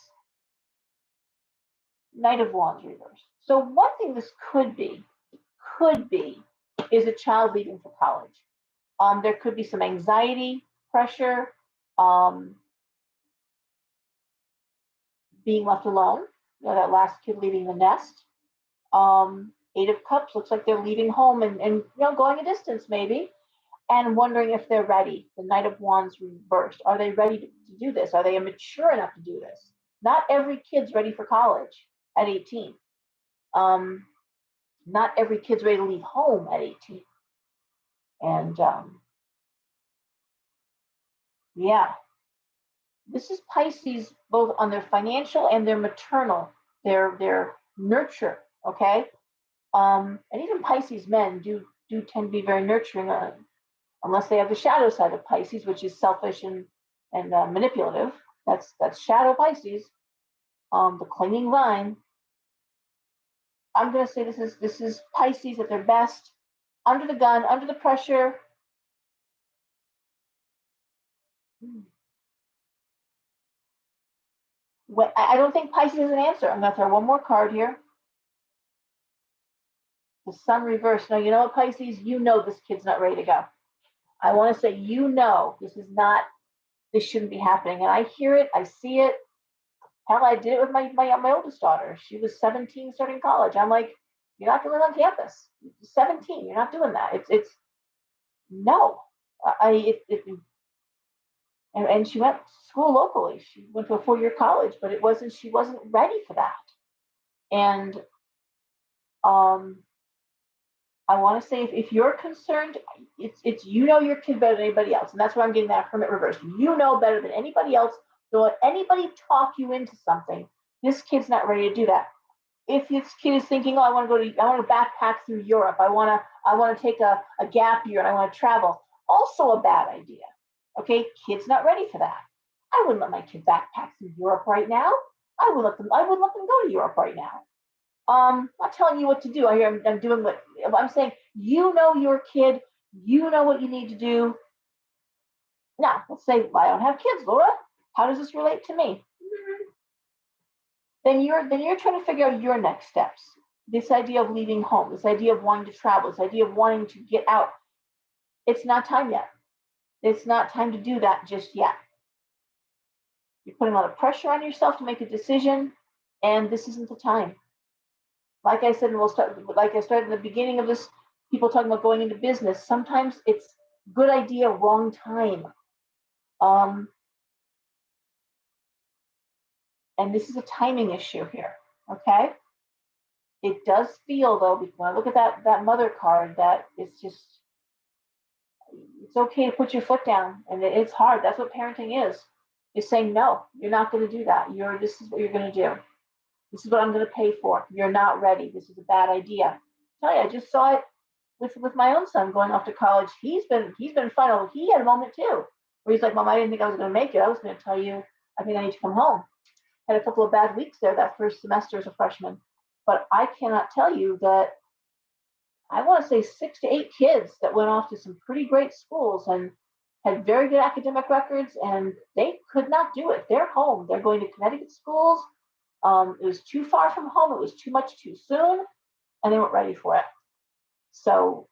Knight of Wands reversed. So one thing this could be, is a child leaving for college. There could be some anxiety, pressure, being left alone. That last kid leaving the nest. 8 of Cups looks like they're leaving home and going a distance maybe, and wondering if they're ready. The Knight of Wands reversed. Are they ready to do this? Are they mature enough to do this? Not every kid's ready for college at 18. Not every kid's ready to leave home at 18. And yeah, this is Pisces both on their financial and their maternal, their nurture. Okay, and even Pisces men do tend to be very nurturing, unless they have the shadow side of Pisces, which is selfish and manipulative. That's shadow Pisces, the clinging vine. I'm going to say this is Pisces at their best, under the gun, under the pressure. I don't think Pisces is an answer. I'm going to throw one more card here. The Sun reversed. Now, you know what, Pisces? This kid's not ready to go. I want to say, this shouldn't be happening. And I hear it, I see it. Hell, I did it with my oldest daughter. She was 17 starting college. I'm like, you're not going to live on campus. You're 17, you're not doing that. It's no. And she went to school locally. She went to a 4-year college, but she wasn't ready for that. And I want to say, if you're concerned, it's your kid better than anybody else. And that's why I'm getting that Hermit reverse. You know better than anybody else. Don't let anybody talk you into something. This kid's not ready to do that. If this kid is thinking, I want to backpack through Europe. I want to take a gap year and I want to travel. Also a bad idea. Okay, kid's not ready for that. I wouldn't let my kid backpack through Europe right now. I would let them go to Europe right now. I'm not telling you what to do. I'm doing what I'm saying. Your kid. You know what you need to do. Now, let's say I don't have kids, Laura. How does this relate to me? Then you're trying to figure out your next steps. This idea of leaving home, this idea of wanting to travel, this idea of wanting to get out. It's not time yet. It's not time to do that just yet. You're putting a lot of pressure on yourself to make a decision. And this isn't the time. Like I said, like I started in the beginning of this, people talking about going into business. Sometimes it's good idea, wrong time. Um, and this is a timing issue here. Okay. It does feel though, when I look at that mother card, that it's just, it's okay to put your foot down, and it's hard. That's what parenting is saying no. You're not going to do that. This is what you're going to do. This is what I'm going to pay for. You're not ready. This is a bad idea. I tell you, I just saw it with my own son going off to college. He's been fine. He had a moment too where he's like, Mom, I didn't think I was going to make it. I was going to tell you, I think I need to come home. Had a couple of bad weeks there that first semester as a freshman, but I cannot tell you that I want to say 6 to 8 kids that went off to some pretty great schools and had very good academic records, and they could not do it. They're home. They're going to Connecticut schools. It was too far from home. It was too much too soon, and they weren't ready for it. So,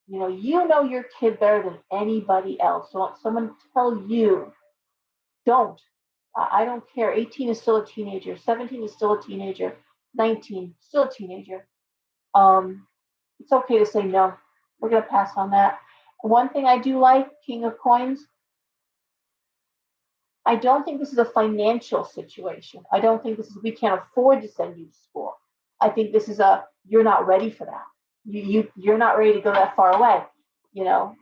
you know your kid better than anybody else. Don't let someone tell you, don't. I don't care. 18 is still a teenager. 17 is still a teenager. 19, still a teenager. It's okay to say no. We're going to pass on that. One thing I do like, King of Coins, I don't think this is a financial situation. I don't think this is, we can't afford to send you to school. I think this is you're not ready for that. You're not ready to go that far away. You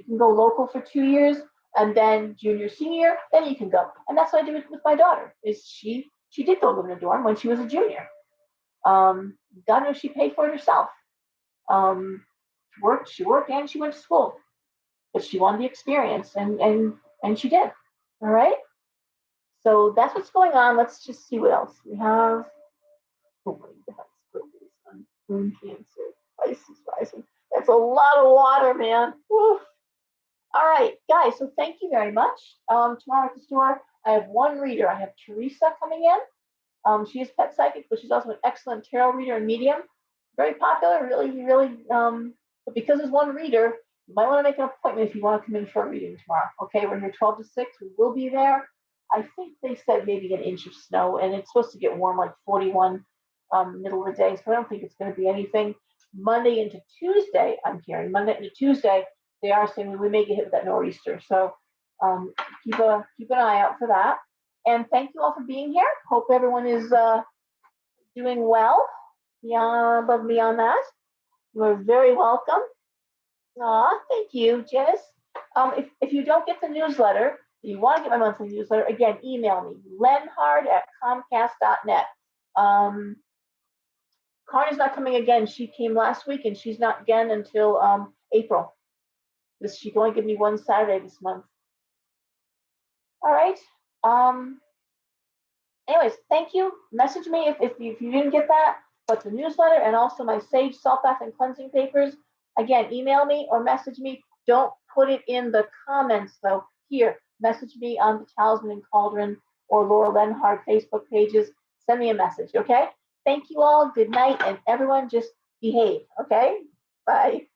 can go local for 2 years, and then junior, senior, then you can go. And that's what I did with my daughter. Is she did go live in a dorm when she was a junior. God knows she paid for it herself. She worked and she went to school, but she wanted the experience, and she did. All right. So that's what's going on. Let's just see what else we have. Oh my God, moon Cancer, Pisces rising. That's a lot of water, man. Woo. All right, guys. So thank you very much. Tomorrow at the store, I have one reader. I have Teresa coming in. She is pet psychic, but she's also an excellent tarot reader and medium. Very popular, really. But because there's one reader, you might want to make an appointment if you want to come in for a reading tomorrow. Okay, we're here 12 to 6. We will be there. I think they said maybe an inch of snow, and it's supposed to get warm, like 41, middle of the day. So I don't think it's going to be anything. Monday into Tuesday, I'm hearing Monday into Tuesday, they are saying we may get hit with that nor'easter. So keep an eye out for that. And thank you all for being here. Hope everyone is doing well. Above and beyond that, you are very welcome. Thank you, Janice. If you don't get the newsletter, you want to get my monthly newsletter, again, email me, lenhard@comcast.net. Carney's not coming again. She came last week, and she's not again until April. She can only give me one Saturday this month. All right. Anyways, thank you. Message me if you didn't get that, but the newsletter and also my Sage Salt Bath and Cleansing Papers. Again, email me or message me. Don't put it in the comments, though. Here, message me on the Talisman and Cauldron or Laura Lenhard Facebook pages. Send me a message, okay? Thank you all. Good night, and everyone just behave, okay? Bye.